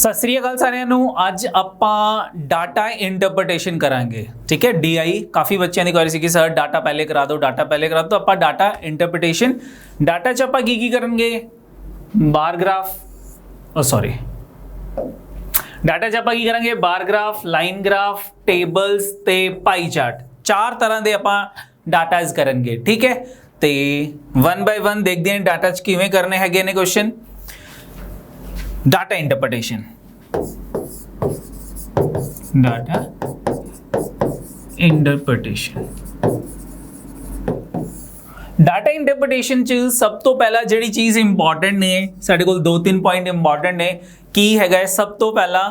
सत श्री अकाल सारिਆਂ ਨੂੰ ਅੱਜ ਆਪਾਂ डाटा इंटरप्रिटेशन करांगे। ठीक है, DI काफ़ी बच्चों की क्वेरी सी कि सर डाटा पहले करा दो, डाटा पहले करा दो। तो ਆਪਾਂ डाटा इंटरप्रिटेशन डाटा च ਆਪਾਂ की करांगे बार ग्राफ सॉरी डाटा च ਆਪਾਂ की करांगे bar graph, line graph, tables ते पाई चार्ट। चार तरह के ਆਪਾਂ डाटाज करांगे। ठीक है, तो वन बाय वन देखते हैं डाटा च किवें करने हैगे ने question. Data interpretation, data interpretation, data interpretation च सब तो पहला जिहड़ी चीज़ इंपॉर्टेंट ने साडे कोल दो तीन पॉइंट इंपॉर्टेंट ने की हैगा। सब तो पहला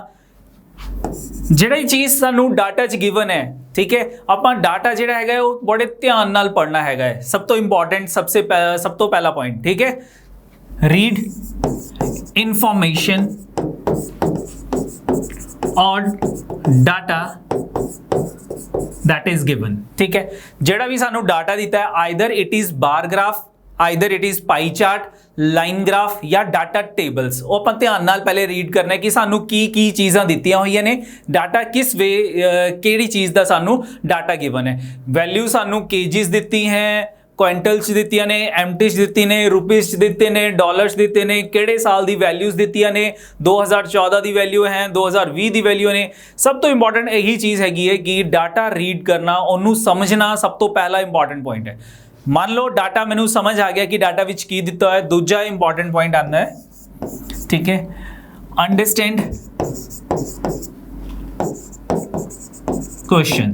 जिहड़ी चीज़ सानू डाटा च गिवन है, ठीक है, आपां डाटा जिहड़ा हैगा वो बड़े ध्यान नाल पढ़ना हैगा। सब तो इंपॉर्टेंट सब तो पहला पॉइंट, ठीक है, रीड इंफॉर्मेशन और डाटा दैट इज गिवन। ठीक है, जेड़ा भी सानू डाटा दिता है either it is bar graph, either it is pie chart, line graph या डाटा टेबल्स, वो अपन ध्यान नाल पहले रीड करना है कि सानू की चीज़ां दित्तियां होईयां ने, डाटा किस वे केड़ी चीज़ दा सानू डाटा गिवन है। वैल्यू सानू केजीज दित्ती हैं, क्विंटल्स दित्तियां ने, एमटी दित्ती ने, रुपीज दिते ने, डॉलर्स दिते ने, किहड़े साल दी वैल्यूज दित्तियां ने, 2014 दी वैल्यू है, 2020 दी वैल्यू ने। सब तो इंपॉर्टेंट यही चीज़ हैगी है कि डाटा रीड करना, उन्होंने समझना सब तो पहला इंपॉर्टेंट पॉइंट है। मान लो डाटा मैनू समझ आ गया कि डाटा विच की दिता है, दूजा इंपॉर्टेंट पॉइंट आता है, ठीक है, अंडरस्टैंड क्वेश्चन,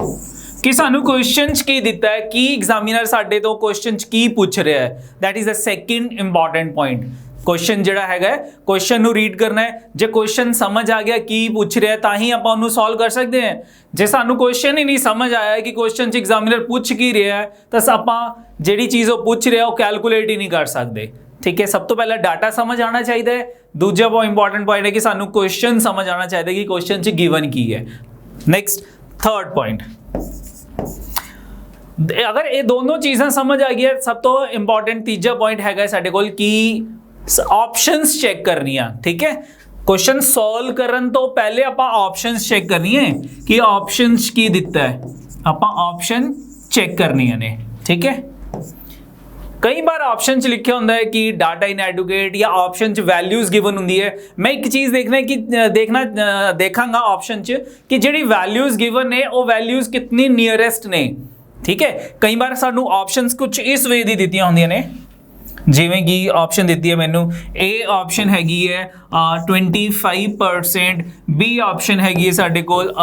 कि सानू क्वेश्चन की दिता है, कि एग्जामिनर साडे तो क्वेश्चन की पूछ रहा है। That is the second important point. Question जिहड़ा हैगा क्वेश्चन नू रीड करना है। जे क्वेश्चन समझ आ गया की पूछ रहा है तां ही आपां उहनूं सॉल्व कर सकते हैं। जे सानू क्वेश्चन ही नहीं समझ आया कि क्वेश्चन च एग्जामिनर पूछ की रहा है तो आपां जिहड़ी चीज़ वो पूछ रहा है वो कैलकुलेट ही नहीं कर सकते। ठीक है, सब तो पहला डाटा समझ आना चाहिए। दूजा बहुत इंपॉर्टेंट पॉइंट है कि सानू क्वेश्चन समझ आना चाहिए कि क्वेश्चन च गिवन की है। नेक्स्ट थर्ड पॉइंट, अगर ये दोनों चीज़ें समझ आ गई, सब तो इंपॉर्टेंट तीजा पॉइंट हैगा साडे कोल कि ऑप्शंस चेक करनी है। ठीक है, क्वेश्चन सॉल्व करन तो पहले आपां ऑप्शंस चेक करनी है कि ऑप्शंस की दिता है, आपां ऑप्शन चेक करनी है ने। ठीक है, कई बार ऑप्शन च लिखा होंदा है कि डाटा इनएडुकेट या ऑप्शन च वैल्यूज गिवन होंदी है। मैं एक चीज़ देखना है कि देखांगा ऑप्शन च कि जिहड़ी वैल्यूज गिवन ने वो वैल्यूज कितनी नियरेस्ट ने। ठीक है, कई बार सानू ऑप्शंस कुछ इस वे दी दित्तियां होंदियां ने, जिवें कि ऑप्शन दी है मैनू ए ऑप्शन हैगी है 25%, बी ऑप्शन हैगी है साडे कोल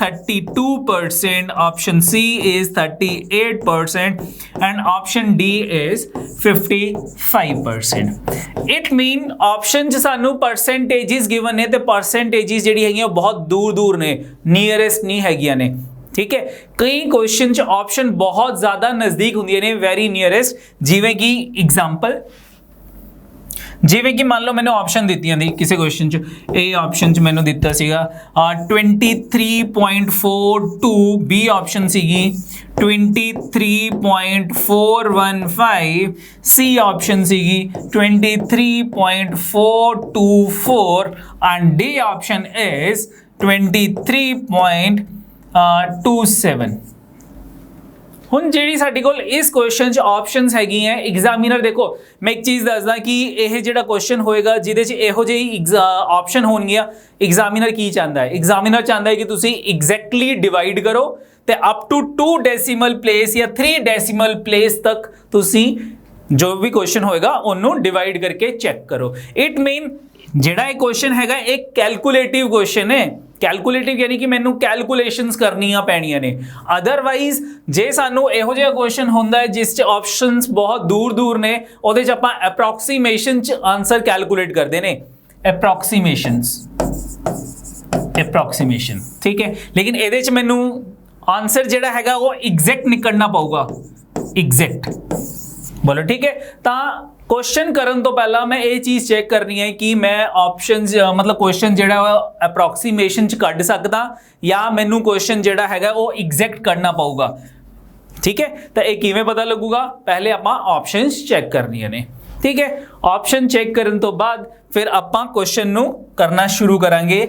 32%, option C is 38% and option D is 55%। It mean option च सानू परसेंटेजिस गिवन ने ते परसेंटेजिस जिहड़ी हैगियां बहुत दूर दूर ने, नियरेस्ट नहीं हैगियां ने। ठीक है, कई क्वेश्चन च ऑप्शन बहुत ज्यादा नजदीक होंगे ने, वेरी नियरेस्ट। जिवें कि एग्जाम्पल, जिवें कि मान लो मैंने ऑप्शन दित्तियां थी किसी क्वेश्चन च, ए ऑप्शन च मैंने दिता सीगा 23.42, बी ऑप्शन सीगी 23.415, सी ऑप्शन सीगी 23.424 एंड डी ऑप्शन इज 23.27। हुण जिहड़ी साडी कोल इस क्वेश्चन च ऑप्शंस हैगी हैं, एग्जामिनर देखो मैं एक चीज़ दसदा कि यह जिहड़ा क्वेश्चन होएगा जिहदे च इहो जिही ऑप्शन होणगियां, एग्जामिनर की चाहता है, एग्जामिनर चाहता है कि तुसीं एग्जैक्टली डिवाइड करो ते अप टू 2 डेसीमल प्लेस या 3 डेसीमल प्लेस तक तुसीं जो भी क्वेश्चन होएगा उन्होंने डिवाइड करके चेक करो। इट मीन जिहड़ा एक क्वेश्चन हैगा एक कैलकुलेटिव क्वेश्चन है। कैलकुलेटिव यानी कि मैनू कैलकुलेशंस करनियां पैणियां ने। अदरवाइज जे सानू इहो जिहा क्वेश्चन हुंदा है जिस च ऑप्शंस बहुत दूर दूर ने, उहदे च आपां एप्रोक्सीमेशन च आंसर कैलकुलेट करदे ने, एप्रोक्सीमेशन। ठीक है, लेकिन इहदे च मैनू आंसर जिहड़ा हैगा वो एग्जैक्ट निकलना पऊगा, एग्जैक्ट बोलो। ठीक है, तां क्वेश्चन करन तो पहला मैं ये चीज़ चेक करनी है कि मैं ऑप्शंस मतलब क्वेश्चन जिहड़ा अप्रोक्सीमेशन च कढ सकदा या मैनू क्वेश्चन जिहड़ा हैगा वो एग्जैक्ट करना पऊगा। ठीक है, तो ये किवें पता लगूगा, पहले आपां ऑप्शंस चेक करनियां ने। ठीक है। ऑप्शन चेक करन तो बाद फिर आपां क्वेश्चन नू करना शुरू करांगे।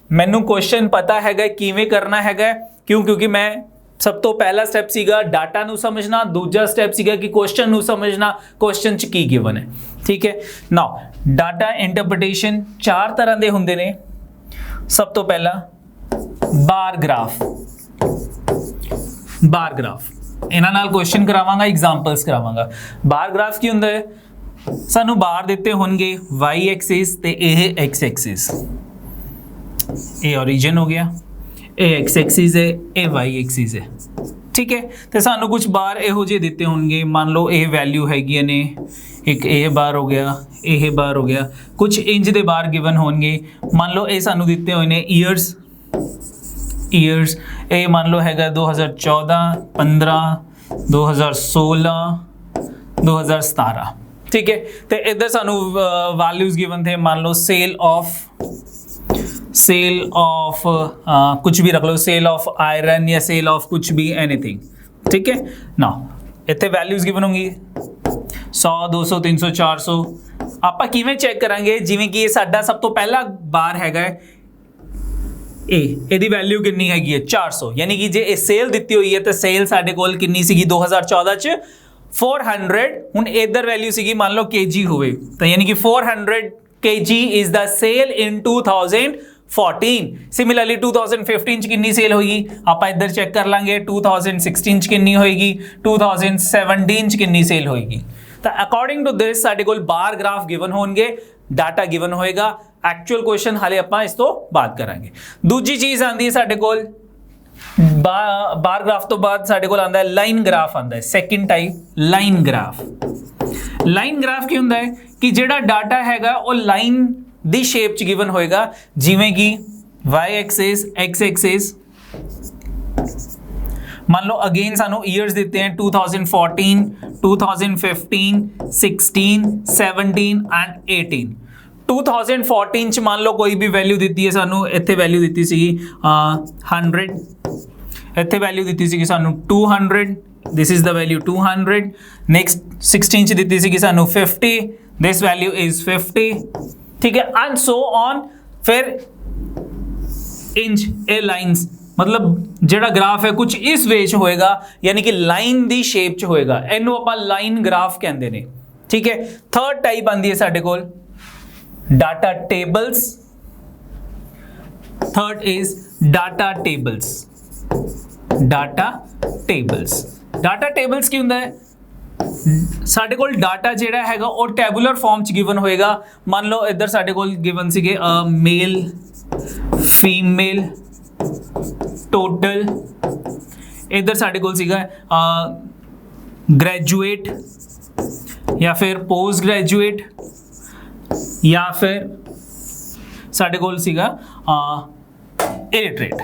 मैनू क्वेश्चन पता हैगा किवें करना हैगा, क्यों? क्योंकि मैं सब तो पहला स्टैप सीगा डाटा नू समझना, दूजा स्टैप सीगा कि क्वेश्चन नू समझना, क्वेश्चन च की गिवन है। ठीक है। नाउ डाटा इंटरप्रिटेशन चार तरह दे हुंदे ने। सब तो पहला बार ग्राफ, बार ग्राफ इन्हां नाल क्वेश्चन करावांगा, एग्जांपल्स करावांगा। बार ग्राफ की हुंदा है, सानू बार दिते होंगे वाई एक्सिस ते ये एक्स एक्सिस, ये ओरिजिन हो गया, ये एक्स एक्सिस है, ये वाई एक्सिस है। ठीक है। तो सानू कुछ बार इहो जे दिते होंगे, मान लो ये वैल्यू हैगी ने, एक ये बार हो गया, ये बार हो गया, कुछ इंच दे बार गिवन होंगे। मान लो ये सानू दिते हुए ने ईयर्स, ईयर्स ये मान लो हैगा 2014, 15, 2016, 2017। ठीक है। तो इधर सानू वैल्यूज गिवन थे, मान लो सेल ऑफ कुछ भी रख लो, सेल ऑफ आयरन या सेल ऑफ कुछ भी, एनीथिंग। ठीक है ना। इतने वैल्यूज गिवन होंगी 100, 200, 300, 400। आपां किवें चेक करांगे, जिवें कि ये साडा सब तो पहला बार हैगा ਇਹਦੀ वैल्यू कितनी हैगी है 400, यानी कि जे सेल दिती हुई है तो सेल साडे कोल कितनी सीगी 2014 च 400। हुण इधर वैल्यू सीगी मान लो केजी होवे, तो यानी कि 400 kg is the sale in 2014। Similarly 2015 च कितनी सेल होगी, आप इधर चेक कर लांगे 2016 च कितनी होएगी, 2017 च कितनी सेल होएगी। तो अकॉर्डिंग टू दिस साडे कोल बार ग्राफ गिवन होणगे, डाटा गिवन होएगा। एक्चुअल क्वेश्चन हाले आपां इस तो बात करांगे। दूजी चीज आंदी है साडे कोल बार ग्राफ तो बाद साडे कोल आंदा है लाइन ग्राफ आंदा है। Second type line graph. Line graph की हुंदा है कि जेड़ा डाटा हैगा वो लाइन दी शेप च गिवन होएगा, जिवें कि वाई एक्सिस, एक्स एक्सिस। मान लो अगेन सानू ईयर्स देते हैं 2014, 2015, 16, 17 एंड 18। 2014 च मान लो कोई भी वैल्यू दी है सानू, इत्थे वैल्यू दी सी 100, इत्थे वैल्यू दी सी सानू 200, this is the value 200। Next 16 च दी सी सानू 50, दिस वैल्यू इज 50। ठीक है, एंड सो ऑन। फिर इंच ए लाइन्स, मतलब जेड़ा ग्राफ है कुछ इस वे च होएगा, यानी कि लाइन दी शेप च होएगा, इनू आपां लाइन ग्राफ कहंदे ने। ठीक है। थर्ड टाइप आंदी है साडे कोल data tables. Third is data tables. Data tables, data tables की हुंदा है, साडे कोल डाटा जेड़ा हैगा और टेबुलर फॉर्म च गिवन होएगा। मान लो इधर साडे कोल गिवन सीगे मेल, फीमेल, टोटल। इधर साडे कोल सीगा ग्रेजुएट या फिर पोस्ट ग्रेजुएट, या फिर साडे कोल सीगा इलिटरेट।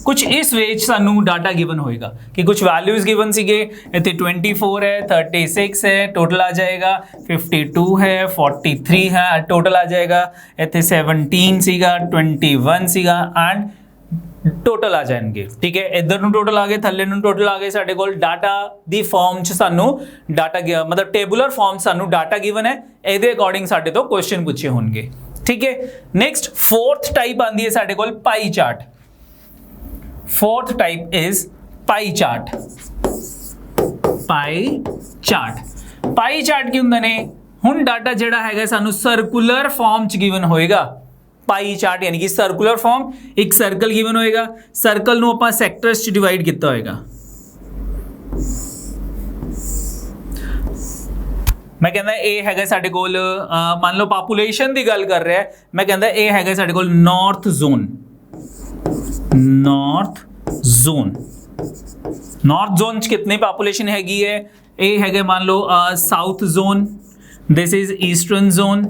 कुछ इस वे सानू डाटा गिवन होएगा कि कुछ वैल्यूज गिवन सीगे, इत्थे 24 है, 36 है, टोटल आ जाएगा 52 है, 43 है, टोटल आ जाएगा इत्थे 17 सीगा, 21 सीगा एंड टोटल आ जाएंगे। ठीक है। इधर नू टोटल आ गए, थल्ले नू टोटल आ गए। साडे कोल डाटा दी फॉर्म च सानू डाटा मतलब टेबुलर फॉर्म सानू डाटा गिवन है, एदे अकॉर्डिंग साडे तो क्वेश्चन पूछे होंगे। ठीक है। नेक्स्ट फोर्थ टाइप आंदी है साडे कोल pie chart. Fourth type is pie chart. Pie chart, pie chart की हुंदा ने, हुण डाटा जेड़ा हैगा सानू सर्कुलर फॉर्म च गिवन होएगा। पाई चार्ट यानी कि सर्कुलर फॉर्म, एक सर्कल गिवन होएगा, सर्कल नू आपां सैक्टर्स च डिवाइड किया होएगा। मैं कहंदा ए हैगा साडे कोल मान लो पॉपुलेशन दी गल कर रहा है, मैं कहंदा ए हैगा साडे कोल north zone. North zone, north zone च कितनी पॉपुलेशन हैगी है, ए हैगा मान लो south zone, this is eastern zone,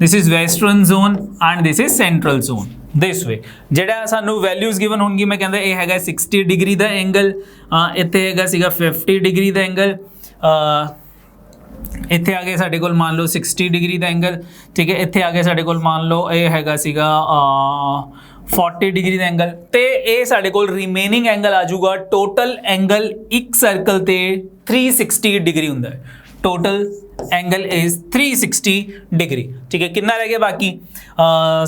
this is western zone and this is central zone. This way जेड़ा सानू वैल्यूज गिवन होंगी, मैं कहंदा ए हैगा 60 डिग्री दा एंगल, इत्थे हैगा सीगा 50 डिग्री दा एंगल, इत्थे आ गए साडे कोल मान लो 60 डिग्री दा एंगल। ठीक है। इत्थे आ गए साडे कोल मान लो ए हैगा सीगा 40 डिग्री दा एंगल, ते ए साडे कोल रिमेनिंग एंगल आ जाऊगा। टोटल एंगल एक सर्कल ते 360 डिग्री हुंदा है। Total angle is 360 degree. ठीक है, कितना रह गया बाकी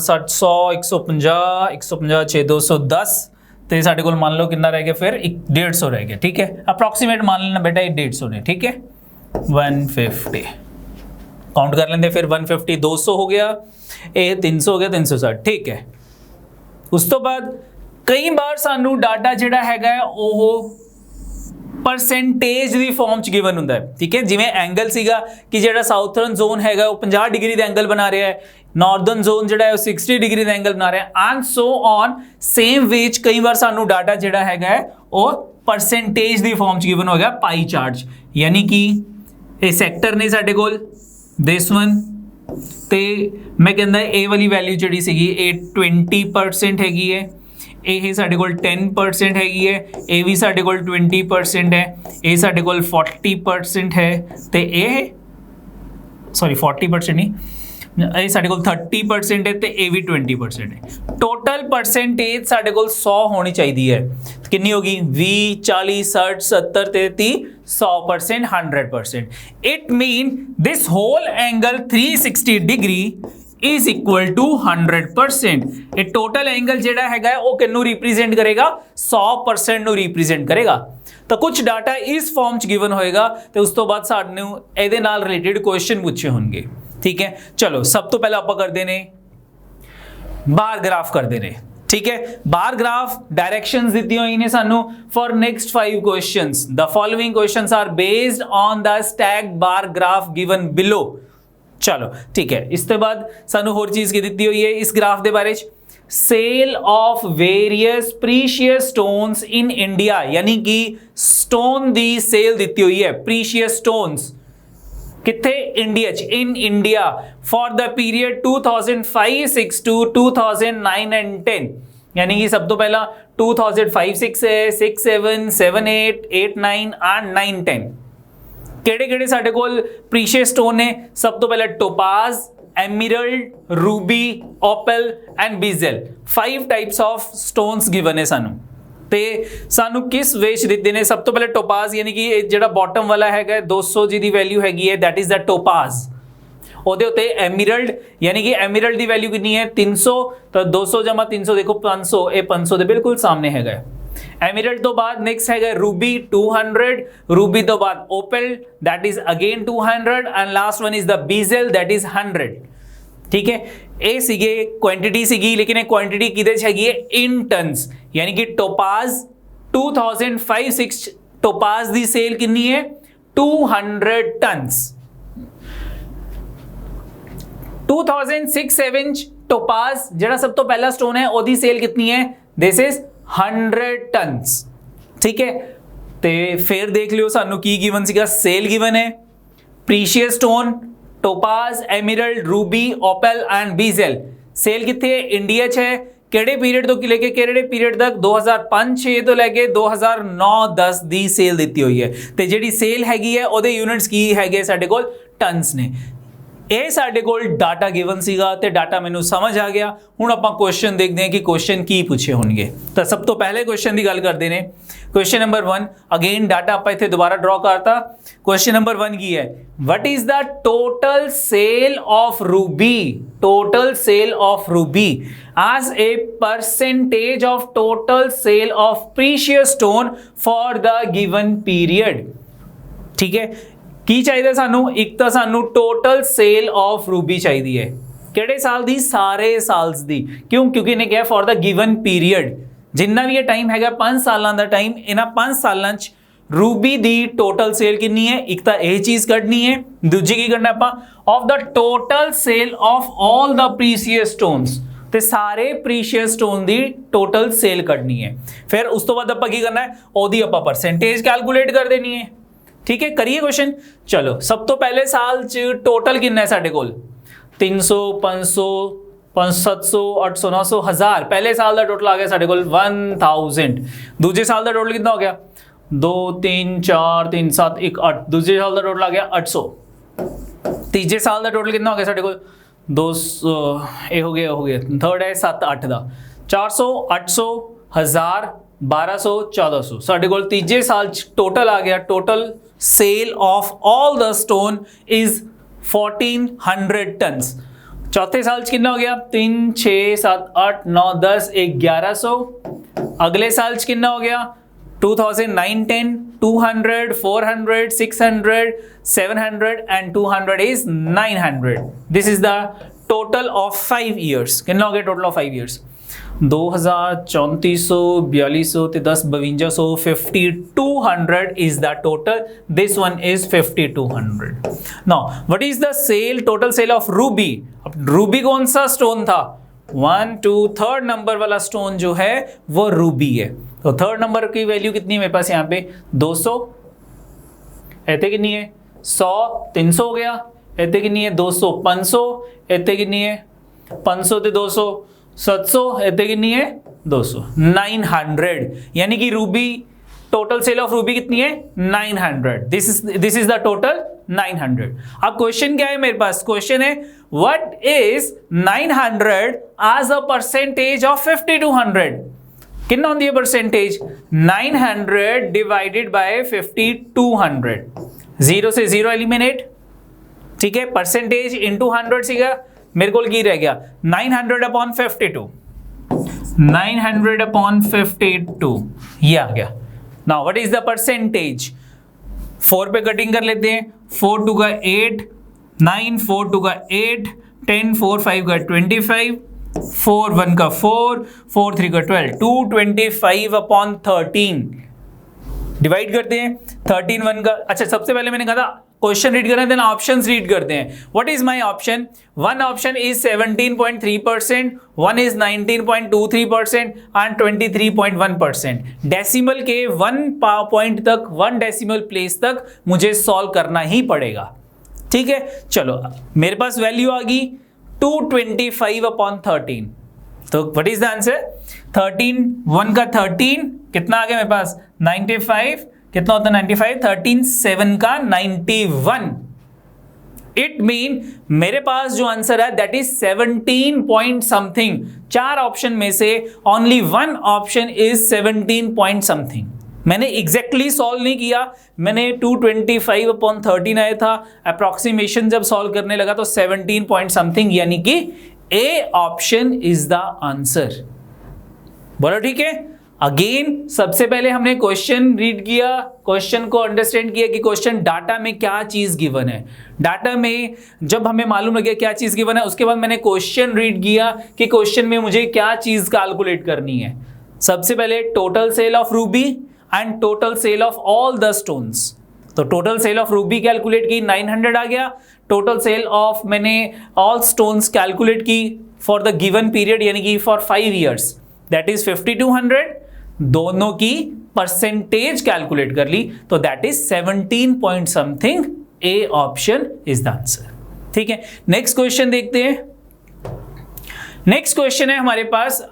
60 100 150 150 6 210 तो साढ़े को मान लो कितना रह गया फिर 150 रह गया। ठीक है, अप्रॉक्सीमेट मान लेना बेटा 150 ने। ठीक है, 150 काउंट कर लेंगे फिर 150 200 हो गया, ये 300 हो गया 360। ठीक है, उस तो बाद कई बार सानू डाटा जिहड़ा हैगा ओह परसेंटेज ਦੀ ਫਾਰਮ ਚ ਗਿਵਨ ਹੁੰਦਾ ਹੈ। ਠੀਕ ਹੈ, ਜਿਵੇਂ ਐਂਗਲ ਸੀਗਾ ਕਿ ਜਿਹੜਾ ਸਾਊਥਰਨ ਜ਼ੋਨ ਹੈਗਾ ਉਹ 50 ਡਿਗਰੀ ਦਾ ਐਂਗਲ ਬਣਾ ਰਿਹਾ ਹੈ, ਨਾਰਥਰਨ ਜ਼ੋਨ ਜਿਹੜਾ ਹੈ ਉਹ 60 ਡਿਗਰੀ ਦਾ ਐਂਗਲ ਬਣਾ ਰਿਹਾ ਹੈ ਐਂਡ ਸੋ ਔਨ। ਸੇਮ ਵੇ ਚ ਕਈ ਵਾਰ ਸਾਨੂੰ ਡਾਟਾ ਜਿਹੜਾ ਹੈਗਾ ਉਹ ਪਰਸੈਂਟੇਜ ਦੀ ਫਾਰਮ ਚ ਗਿਵਨ ਹੋ ਗਿਆ ਪਾਈ ਚਾਰਟ, ਯਾਨੀ ਕਿ ਇਹ ਸੈਕਟਰ ਨੇ ਸਾਡੇ ਕੋਲ ਦਿਸ ਵਨ ਤੇ ਮੈਂ ਕਹਿੰਦਾ ਇਹ ਵਾਲੀ ਵੈਲਿਊ ਜਿਹੜੀ ਸੀਗੀ ਇਹ 20% ਹੈਗੀ ਹੈ, ਇਹ ਸਾਡੇ ਕੋਲ 10% ਹੈਗੀ ਹੈ, ਇਹ ਵੀ ਸਾਡੇ ਕੋਲ 20% ਹੈ, ਇਹ ਸਾਡੇ ਕੋਲ 40% ਹੈ ਤੇ ਇਹ ਸੌਰੀ 40% ਨਹੀਂ, ਇਹ ਸਾਡੇ ਕੋਲ 30% ਹੈ ਤੇ ਇਹ ਵੀ 20% ਹੈ। ਟੋਟਲ ਪਰਸੈਂਟੇਜ ਸਾਡੇ ਕੋਲ 100 ਹੋਣੀ ਚਾਹੀਦੀ ਹੈ। ਕਿੰਨੀ ਹੋਗੀ 20 40 60 70 33 100% 100%। It mean this hole angle 360 degree is equal to 100%। ਇਹ ਟੋਟਲ ਐਂਗਲ ਜਿਹੜਾ ਹੈਗਾ ਉਹ ਕਿੰਨੂੰ ਰਿਪਰੈਜ਼ੈਂਟ ਕਰੇਗਾ 100% ਨੂੰ ਰਿਪਰੈਜ਼ੈਂਟ ਕਰੇਗਾ। ਤਾਂ ਕੁਝ ਡਾਟਾ ਇਸ ਫਾਰਮ ਚ ਗਿਵਨ ਹੋਏਗਾ ਤੇ ਉਸ ਤੋਂ ਬਾਅਦ ਸਾਨੂੰ ਇਹਦੇ ਨਾਲ ਰਿਲੇਟਡ ਕੁਐਸਚਨ ਪੁੱਛੇ ਹੋਣਗੇ। ਠੀਕ ਹੈ, ਚਲੋ ਸਭ ਤੋਂ ਪਹਿਲਾਂ ਆਪਾਂ ਕਰਦੇ ਨੇ ਬਾਰ ਗ੍ਰਾਫ ਕਰਦੇ ਨੇ। ठीक है, बार ग्राफ डायरेक्शंस दी हुई ने सानू for next 5 questions. The following questions are based on the stacked bar graph given below. चलो ठीक है, इस तो बाद सानू होर चीज की दी हुई है इस ग्राफ के बारे sale of various precious stones in India, यानी कि स्टोन दी सेल दी हुई है प्रीशियस स्टोन्स किथे इंडिया च in India for the period 2005-6 to 2009 and 10। यानी कि सब तो पहला 2005-6 है, 6-7 7-8 8-9 एंड 9-10 केड़े केड़े साडे कोल प्रीशियस स्टोन ने। सब तो पहला topaz, emerald, ruby, opal and बीजेल। 5 टाइप्स ऑफ स्टोन्स गिवन है सानू ते सानू किस वेच दिते ने। सब तो पहले टोपाज, यानी कि जेड़ा बॉटम वाला हैगा 200 जी दी वैल्यू हैगी है, दैट इज द टोपाज। ओदे उते एमरल्ड, यानी कि एमरल्ड दी वैल्यू कितनी है 300, तो 200 जमा 300 देखो 500, ये 500 दे बिल्कुल सामने हैगा। एमरल्ड तो बाद नेक्स्ट हैगा रूबी 200, रूबी तो बाद opal that is again 200 and last one is the बीजेल दैट इज 100। ठीक है, ये सीगे क्वांटिटी सीगी, लेकिन ये क्वांटिटी किधे हैगी है इन टन्स, यानी कि टोपाज 2005-6 टोपाज दी सेल कितनी है 200 टन्स। 2006-7 टोपाज जेड़ा सब तो पहला स्टोन है ओदी सेल कितनी है दिस इज 100 टन्स। ठीक है, ते फिर देख लियो सानू की गिवन सीगा सेल गिवन है precious stone topaz, emerald, ruby, opal and बीजेल। सेल कितने इंडिया च है, केड़े पीरियड तो लेके केड़े पीरियड तक 2005-6 तो लेके 2009-10 दी सेल दी हुई है। ते जेडी सेल हैगी है ओदे यूनिट्स की हैगे साडे कोल टन्स ने। ਇਹ ਸਾਡੇ ਕੋਲ ਡਾਟਾ ਗਿਵਨ ਸੀਗਾ ਤੇ ਡਾਟਾ ਮੈਨੂੰ ਸਮਝ ਆ ਗਿਆ। ਹੁਣ ਆਪਾਂ ਕੁਐਸਚਨ ਦੇਖਦੇ ਹਾਂ ਕਿ ਕੁਐਸਚਨ ਕੀ ਪੁੱਛੇ ਹੋਣਗੇ। ਤਾਂ ਸਭ ਤੋਂ ਪਹਿਲੇ ਕੁਐਸਚਨ ਦੀ ਗੱਲ ਕਰਦੇ ਨੇ। ਕੁਐਸਚਨ ਨੰਬਰ 1 ਅਗੇਨ ਡਾਟਾ ਆਪਾਂ ਇੱਥੇ ਦੁਬਾਰਾ ਡਰਾ ਕਰਤਾ। ਕੁਐਸਚਨ ਨੰਬਰ 1 ਕੀ ਹੈ, what is the total sale of Ruby, total sale of Ruby as a percentage of total sale of precious stone for the given period। ठीक है, की चाहिए सानू, एक तो सानू टोटल सेल ऑफ रूबी चाहिए है किहड़े साल दी सारे साल्स दी। क्यों, क्योंकि इन्हें कहा फॉर द गिवन पीरियड जिन्ना भी ये टाइम हैगा 5 सालों का टाइम, इन्हां 5 सालों च रूबी दी टोटल सेल कितनी है। एक तो यह चीज़ कढ़नी है, दूजी की करना आपां of the total sale of all the precious stones, ते सारे प्रीशियस स्टोन दी टोटल सेल कढ़नी है। फिर उस तो बाद आपां की करना है ओदी आपां परसेंटेज कैलकुलेट कर देनी है। ठीक है, करिए क्वेश्चन। चलो सब तो पहले साल च टोटल कितना है साडे कोल 300 500 700 800 900 1000। पहले साल का टोटल आ गया साडे कोल 1000। दूजे साल का टोटल कितना हो गया 2 3 4 3 7 1 8। दूजे साल का टोटल आ गया 800। तीजे साल का टोटल कितना हो गया साडे कोल 200, ये हो गया थर्ड है 7 8 का 400 800 1000 1200 1400 ਸਾਡੇ ਕੋਲ ਤੀਜੇ ਸਾਲ ਚ ਟੋਟਲ ਆ ਗਿਆ total sale of all the stone is 1400 tons. चौथे साल च कितना हो गया 3 6 7 8 9 10 1100। अगले साल च कितना हो गया 2009 10 200 400 600 700 and 200 is 900। This is the total of 5 years। कितना हो गया total of 5 years 2000 3400 4200 ते 10 5200 5200 is the total। This one is 5200। now what is the sale total sale of ruby। अब रूबी कौन सा स्टोन था 1 2 थर्ड नंबर वाला स्टोन जो है वो रूबी है। तो थर्ड नंबर की वैल्यू कितनी है मेरे पास यहाँ पे 200। ऐसे कितनी है 100 300 हो गया। ऐसे कितनी है 200 500। ऐसे कितनी है 500 ते 200 700। ऐसे कितनी है 200 900। यानी कि ruby total sale of ruby कितनी है 900। This is the total 900। अब क्वेश्चन क्या है मेरे पास क्वेश्चन है what is 900 as a percentage of 5200। कितना होती है परसेंटेज 900 डिवाइडेड बाय 5200। 0 से 0 एलिमिनेट ठीक है परसेंटेज इंटू 100 सीखा मेरे को की रह गया 900 अपॉन 52 900 अपॉन 52 ये आ गया। Now what is the percentage 4 पे कटिंग कर लेते हैं 4 2 का 8 9 4 2 का 8 10 4 5 का 25 4 1 का 4 4 3 का 12 225 अपॉन 13 डिवाइड करते हैं 13 1 का। अच्छा सबसे पहले मैंने कहा था क्वेश्चन रीड करना देन ऑप्शंस रीड करते हैं। What is my option one option is 17.3%, one is 19.23% and 23.1%। Decimal के 1 पॉइंट तक 1 डेसिमल प्लेस तक मुझे सॉल्व करना ही पड़ेगा। ठीक है चलो मेरे पास वैल्यू आ गई 225 अपॉन 13। तो व्हाट इज द आंसर 13 1 का 13 कितना आ गया मेरे पास 95 कितना होता है 95 13 7 का 91। इट मीन मेरे पास जो आंसर है that is 17 point something. 4 option में से only 1 option is 17 point something. मैंने एग्जैक्टली सॉल्व नहीं किया मैंने 225 अपॉन 13 आया था अप्रोक्सीमेशन जब सॉल्व करने लगा तो 17 पॉइंट समथिंग यानी कि ए ऑप्शन इज द आंसर। बोलो ठीक है। अगेन सबसे पहले हमने क्वेश्चन रीड किया क्वेश्चन को अंडरस्टैंड किया कि क्वेश्चन डाटा में क्या चीज गिवन है। डाटा में जब हमें मालूम लग गया क्या चीज गिवन है उसके बाद मैंने क्वेश्चन रीड किया कि क्वेश्चन में मुझे क्या चीज कैलकुलेट करनी है। सबसे पहले total sale of ruby and total sale of all the stones. तो total sale of ruby calculate की 900 आ गया। टोटल सेल ऑफ मैंने ऑल स्टोन्स कैलकुलेट की फॉर द गिवन पीरियड यानी कि फॉर 5 ईयर्स दैट इज 5200। दोनों की परसेंटेज कैलकुलेट कर ली तो that is 17 point something. A option is the answer. ठीक है नेक्स्ट क्वेश्चन देखते हैं। नेक्स्ट क्वेश्चन है हमारे पास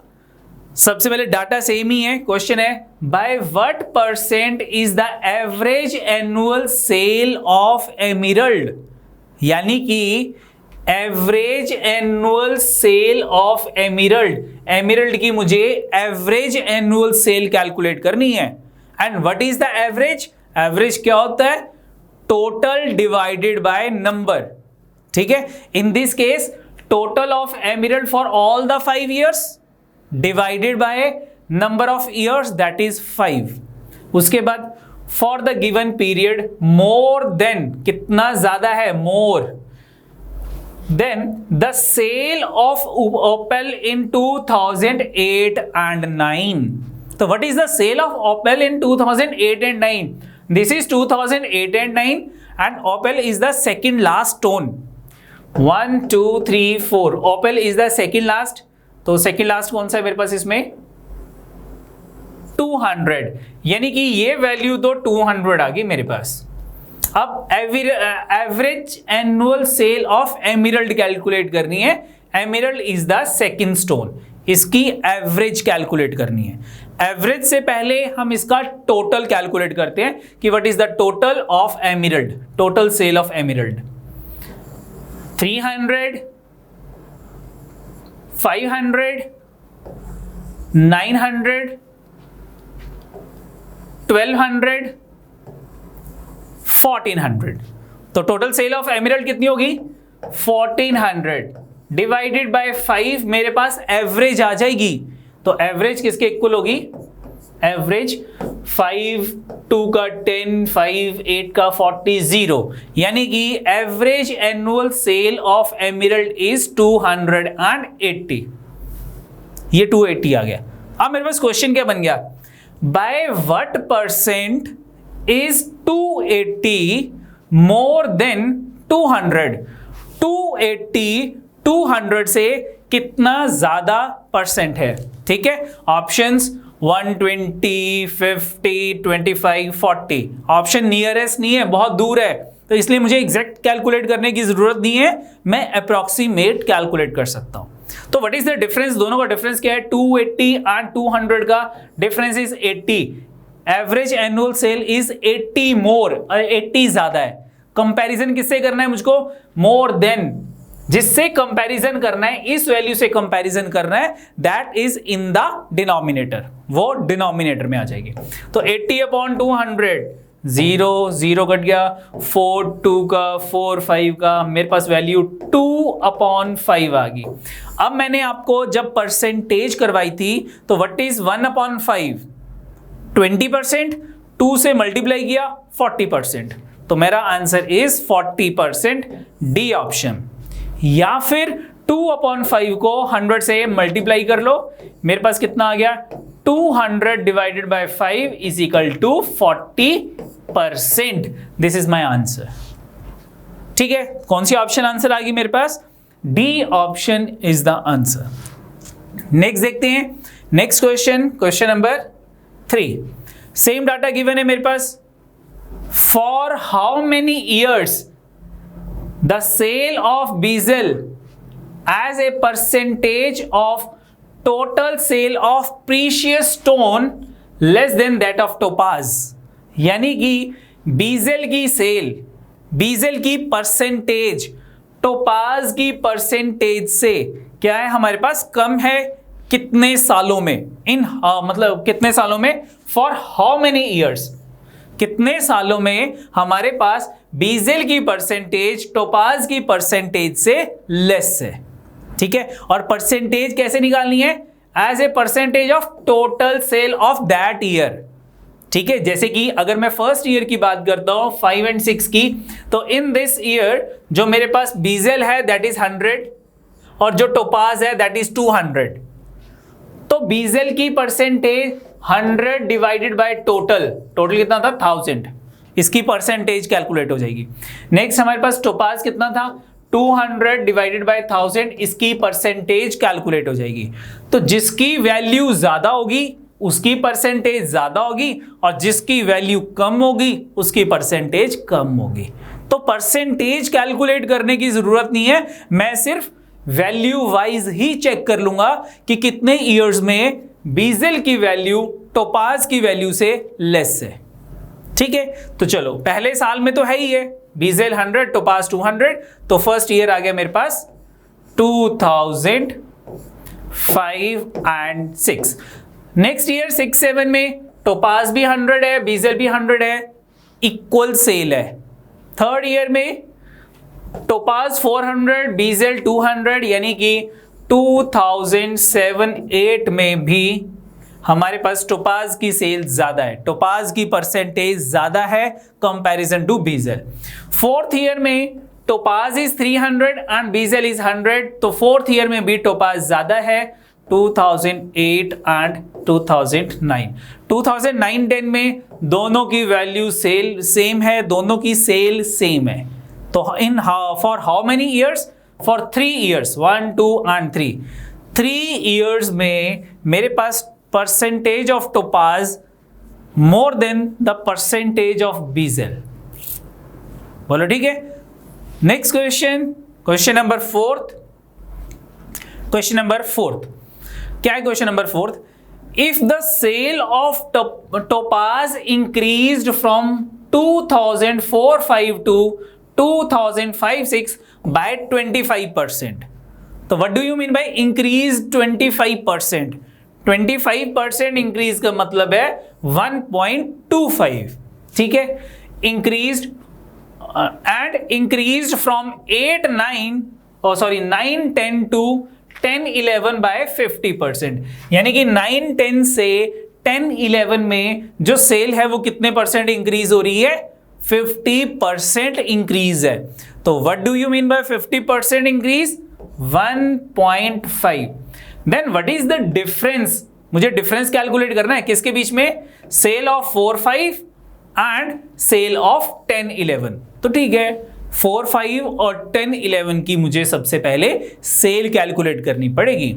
सबसे पहले डाटा सेम ही है। क्वेश्चन है by what percent is the average annual sale of emerald. यानी कि average annual sale of emerald. Emerald की मुझे एवरेज एनुअल सेल कैलकुलेट करनी है। And what is the average average क्या होता है टोटल डिवाइडेड बाय नंबर। ठीक है in this case total of emerald for all the 5 years divided by number of years that is 5। उसके बाद for the given period more than कितना ज्यादा है मोर then the sale of Opel in 2008 and 9. So what is the sale of Opel in 2008 and 9? This is 2008 and 9 and Opel is the second last stone. 1 2 3 4 Opel is the second last. तो second last कौन सा है मेरे पास इसमें 200 यानी कि ये value तो 200 आ गई मेरे पास। अब average annual sale of emerald calculate करनी है। Emerald is the second stone इसकी एवरेज कैलकुलेट करनी है। एवरेज से पहले हम इसका टोटल कैलकुलेट करते हैं कि what is the total of emerald total sale of emerald 300 500 900 1200, 1400। तो टोटल सेल ऑफ एमराल्ड कितनी होगी? 1400 डिवाइडेड बाय 5, मेरे पास एवरेज आ जाएगी। तो एवरेज किसके इक्वल होगी? एवरेज 5, 2 का 10, 5, 8 का 40, 0, यानी कि average annual sale of emerald is 280। ये 280 आ गया। अब मेरे पास क्वेश्चन क्या बन गया? Bye what percent is 280 more than 200? 280 200 से कितना ज्यादा परसेंट है? ठीक है, ऑप्शंस 120, 50, 25, 40। ऑप्शन नियरेस्ट नहीं है, बहुत दूर है, तो इसलिए मुझे एग्जैक्ट कैलकुलेट करने की जरूरत नहीं है, मैं अप्रोक्सीमेट कैलकुलेट कर सकता हूं। तो व्हाट इज द डिफरेंस? दोनों का डिफरेंस क्या है? 280 एंड 200 का difference is 80। Average annual sale is 80 more, 80 ज्यादा है। कंपैरिजन किससे करना है मुझको? मोर देन, जिससे कंपैरिजन करना है, इस वैल्यू से कंपैरिजन करना है, that is in the denominator, वो डिनोमिनेटर में आ जाएगी। तो 80 अपॉन 200, 0, 0 कट गया, 4, 2 का, 4, 5 का, मेरे पास वैल्यू 2 अपॉन 5 आ गई। अब मैंने आपको जब परसेंटेज करवाई थी, तो व्हाट इज 1 अपॉन 5? 20%, 2 से मल्टीप्लाई किया 40%, तो मेरा आंसर इज 40%, डी ऑप्शन। या फिर 2 अपॉन 5 को 100 से मल्टीप्लाई कर लो, मेरे पास कितना आ गया? 200 divided by 5 is equal to 40%। This is my answer. ठीक है, कौन सी ऑप्शन आंसर आ गई मेरे पास? D option is the answer. Next देखते हैं, next question, question number 3। Same data given है मेरे पास। For how many years the sale of Bezel as a percentage of total sale of precious stone less than that of topaz? यानी कि बीजल की cell, बीजल की percentage topaz की percentage से क्या है हमारे पास? कम है। कितने सालों में? मतलब कितने सालों में? फॉर हाउ मेनी ईयर्स, कितने सालों में हमारे पास बीजल की परसेंटेज टोपाज की परसेंटेज से लेस है। ठीक है, और परसेंटेज कैसे निकालनी है? As a percentage of total sale of that year. ठीक है, जैसे कि अगर मैं फर्स्ट ईयर की बात करता हूं 5 एंड 6 की, तो इन दिस ईयर जो मेरे पास बीजल है दैट इज 100 और जो टोपाज है दैट इज 200। तो बीजल की percentage 100 divided by total, total कितना था? 1000, इसकी परसेंटेज कैलकुलेट हो जाएगी। नेक्स्ट हमारे पास टोपाज कितना था? 200 डिवाइडेड बाय 1000, इसकी परसेंटेज कैलकुलेट हो जाएगी। तो जिसकी वैल्यू ज्यादा होगी उसकी परसेंटेज ज्यादा होगी, और जिसकी वैल्यू कम होगी उसकी परसेंटेज कम होगी। तो परसेंटेज कैलकुलेट करने की जरूरत नहीं है, मैं सिर्फ वैल्यू वाइज ही चेक कर लूंगा कि कितने ईयर्स में बीजल की वैल्यू टोपाज की वैल्यू से लेस है। ठीक है, तो चलो पहले साल में तो है ही है, बीजल 100 टोपाज 200, तो फर्स्ट ईयर आ गया मेरे पास 2005 एंड 6। नेक्स्ट ईयर 6-7 में टोपाज भी 100 है, बीजल भी 100 है, इक्वल सेल है। थर्ड ईयर में टोपाज 400, बीजल 200, यानी कि 2007-8 में भी हमारे पास टोपाज की सेल ज्यादा है, टोपाज की परसेंटेज ज्यादा है कंपैरिजन टू बीजल। फोर्थ ईयर में टोपाज इज 300 एंड बीजल इज 100, तो फोर्थ ईयर में भी टोपाज ज्यादा है 2008 एंड 2009। 2009-10 में दोनों की वैल्यू सेल सेम है, दोनों की सेल सेम है। तो in for how many years? For 3 years, 1, 2 and 3। 3 years में मेरे पास percentage of topaz more than the percentage of बीजल। बोलो ठीक है। Next question, question number 4। Question number 4 क्या है? Question number 4, if the sale of topaz increased from 2004-5 to 2005-6 by 25%, तो what do you mean by increase 25%? 25% increase का मतलब है 1.25, ठीक है, increased and increased from 9, 10 to 10, 11 by 50%, यानी कि 9, 10 से 10, 11 में जो सेल है वो कितने परसेंट इंक्रीज हो रही है? 50% इंक्रीज है। तो what do you mean by 50% increase? 1.5। Then what is the difference? मुझे डिफरेंस कैलकुलेट करना है किसके बीच में? Sale of 4, 5 and sale of 10, 11। तो ठीक है, 4, 5 और 10, 11 की मुझे सबसे पहले सेल कैलकुलेट करनी पड़ेगी।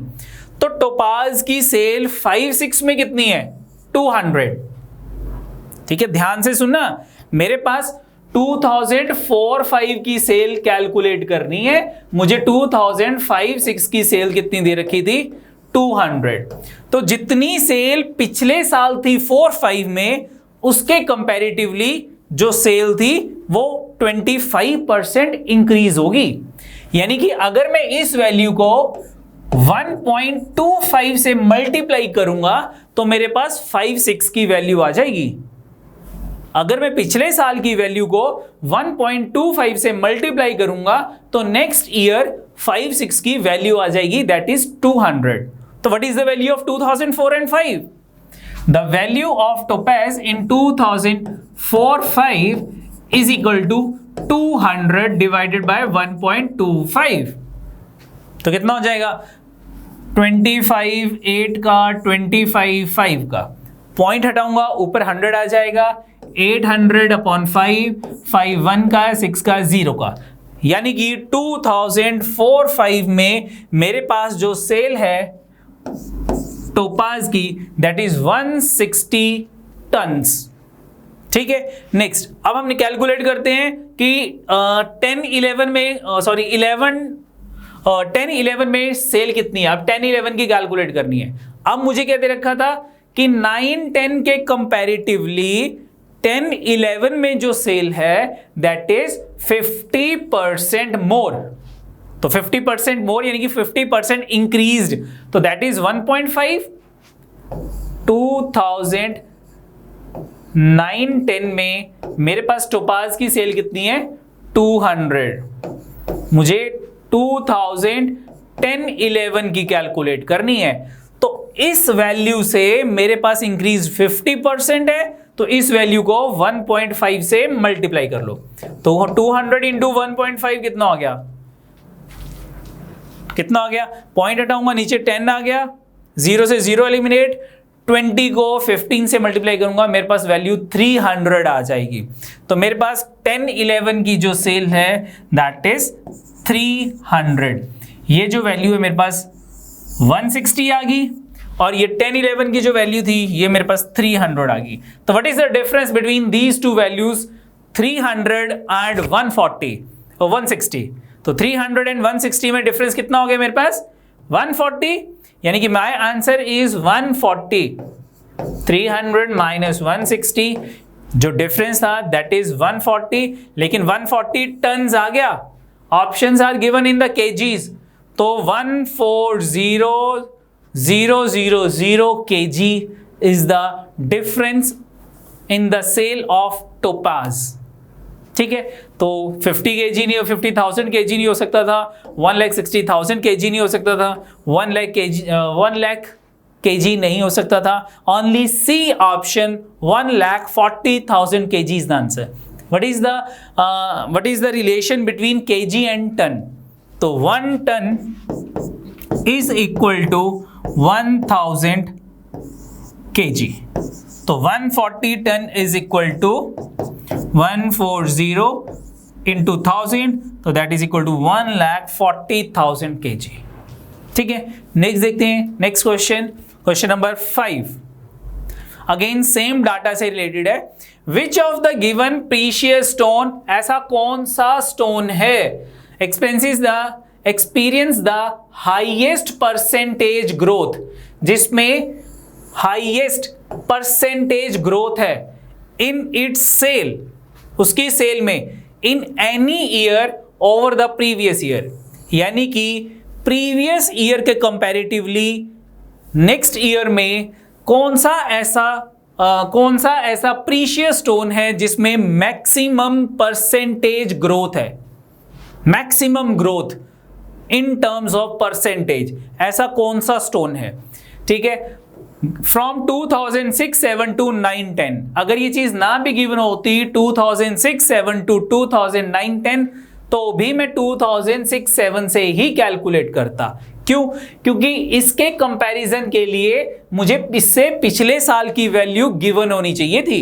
तो टोपाज की सेल 5, 6 में कितनी है? 200। ठीक है, ध्यान से सुनना, मेरे पास 2004, 5 की सेल कैलकुलेट करनी है, मुझे 2005, 6 की सेल कितनी दे रखी थी? 200। तो जितनी सेल पिछले साल थी 4, 5 में, उसके कंपैरेटिवली जो सेल थी वो 25% इंक्रीज होगी। यानी कि अगर मैं इस वैल्यू को 1.25 से मल्टीप्लाई करूंगा तो मेरे पास 5, 6 की वैल्यू आ जाएगी। अगर मैं पिछले साल की वैल्यू को 1.25 से मल्टीप्लाई करूंगा तो नेक्स्ट ईयर 5, 6 की वैल्यू आ जाएगी, दैट इज 200। तो what is the value of 2004 and 5? The value of topaz in 2004, 5 is equal to 200 divided by 1.25। तो कितना हो जाएगा? 25 8 का, 25 5 का, पॉइंट हटाऊंगा ऊपर 100 आ जाएगा, 800 अपॉन 5, 5 1 का, 6 का, 0 का, यानी कि 2004, 5 में मेरे पास जो सेल है टोपाज की, दैट इज 160 टन्स। ठीक है, नेक्स्ट अब हम कैलकुलेट करते हैं कि 10, 11 में 10, 11 में सेल कितनी है। अब 10, 11 की कैलकुलेट करनी है। अब मुझे क्या दे रखा था कि 9, 10 के कंपैरेटिवली 10, 11 में जो सेल है दैट इज 50% मोर। तो 50% मोर यानी कि 50% इंक्रीज्ड, तो दैट इज 1.5। 2009, 10 में मेरे पास टोपाज की सेल कितनी है? 200। मुझे 2010, 11 की कैलकुलेट करनी है। तो इस वैल्यू से मेरे पास इंक्रीज 50% है, तो इस वैल्यू को 1.5 से मल्टीप्लाई कर लो। तो 200 इंटू 1.5 कितना हो गया? कितना आ गया? पॉइंट हटाऊंगा, नीचे 10 आ गया, 0 से 0 एलिमिनेट, 20 को 15 से मल्टीप्लाई करूंगा, मेरे पास वैल्यू 300 आ जाएगी। तो मेरे पास 10, 11 की जो सेल है दैट इज 300। ये जो वैल्यू है मेरे पास 160 आ गई, और ये 10, 11 की जो वैल्यू थी ये मेरे पास 300 आ गई। तो what is the difference between these two values? 300 and 140 और 160। तो 300 एंड 160 में डिफरेंस कितना हो गया मेरे पास? 140, यानी कि माय आंसर इज 140। 300 माइनस 160, जो डिफरेंस था दैट इज 140, लेकिन 140 टन्स आ गया। Options are given in the KGs, तो 140,000 kg is the difference in the sale of topaz. ठीक है, तो 50 kg नहीं हो, 50,000 kg नहीं हो सकता था, 1,60,000 kg नहीं हो सकता था, 1 lakh kg नहीं हो सकता था। Only C option 1,40,000 kg is the answer. What is the relation between kg and ton? तो 1 ton is equal to 1000 kg। तो 140 ton is equal to 140 into 1000, तो that is equal to 1,40,000 kg। ठीक है, next देखते हैं। Next question number 5, again same data से related है। Which of the given precious stone, ऐसा कौन सा स्टोन है experience the highest percentage growth, जिसमें हाईएस्ट परसेंटेज ग्रोथ है इन इट्स सेल, उसकी सेल में, in any year over the previous year, यानी कि प्रीवियस ईयर के कंपैरेटिवली नेक्स्ट ईयर में कौन सा ऐसा कौन सा ऐसा प्रीशियस स्टोन है जिसमें मैक्सिमम परसेंटेज ग्रोथ है, maximum growth in terms of percentage, ऐसा कौन सा स्टोन है? ठीक है, फ्रॉम 2006, 7 to 9, 10, अगर ये चीज ना भी गिवन होती 2006, 7 to 2009, 10, तो भी मैं 2006, 7 से ही कैलकुलेट करता। क्यों? क्योंकि इसके कंपैरिजन के लिए मुझे इससे पिछले साल की वैल्यू गिवन होनी चाहिए थी,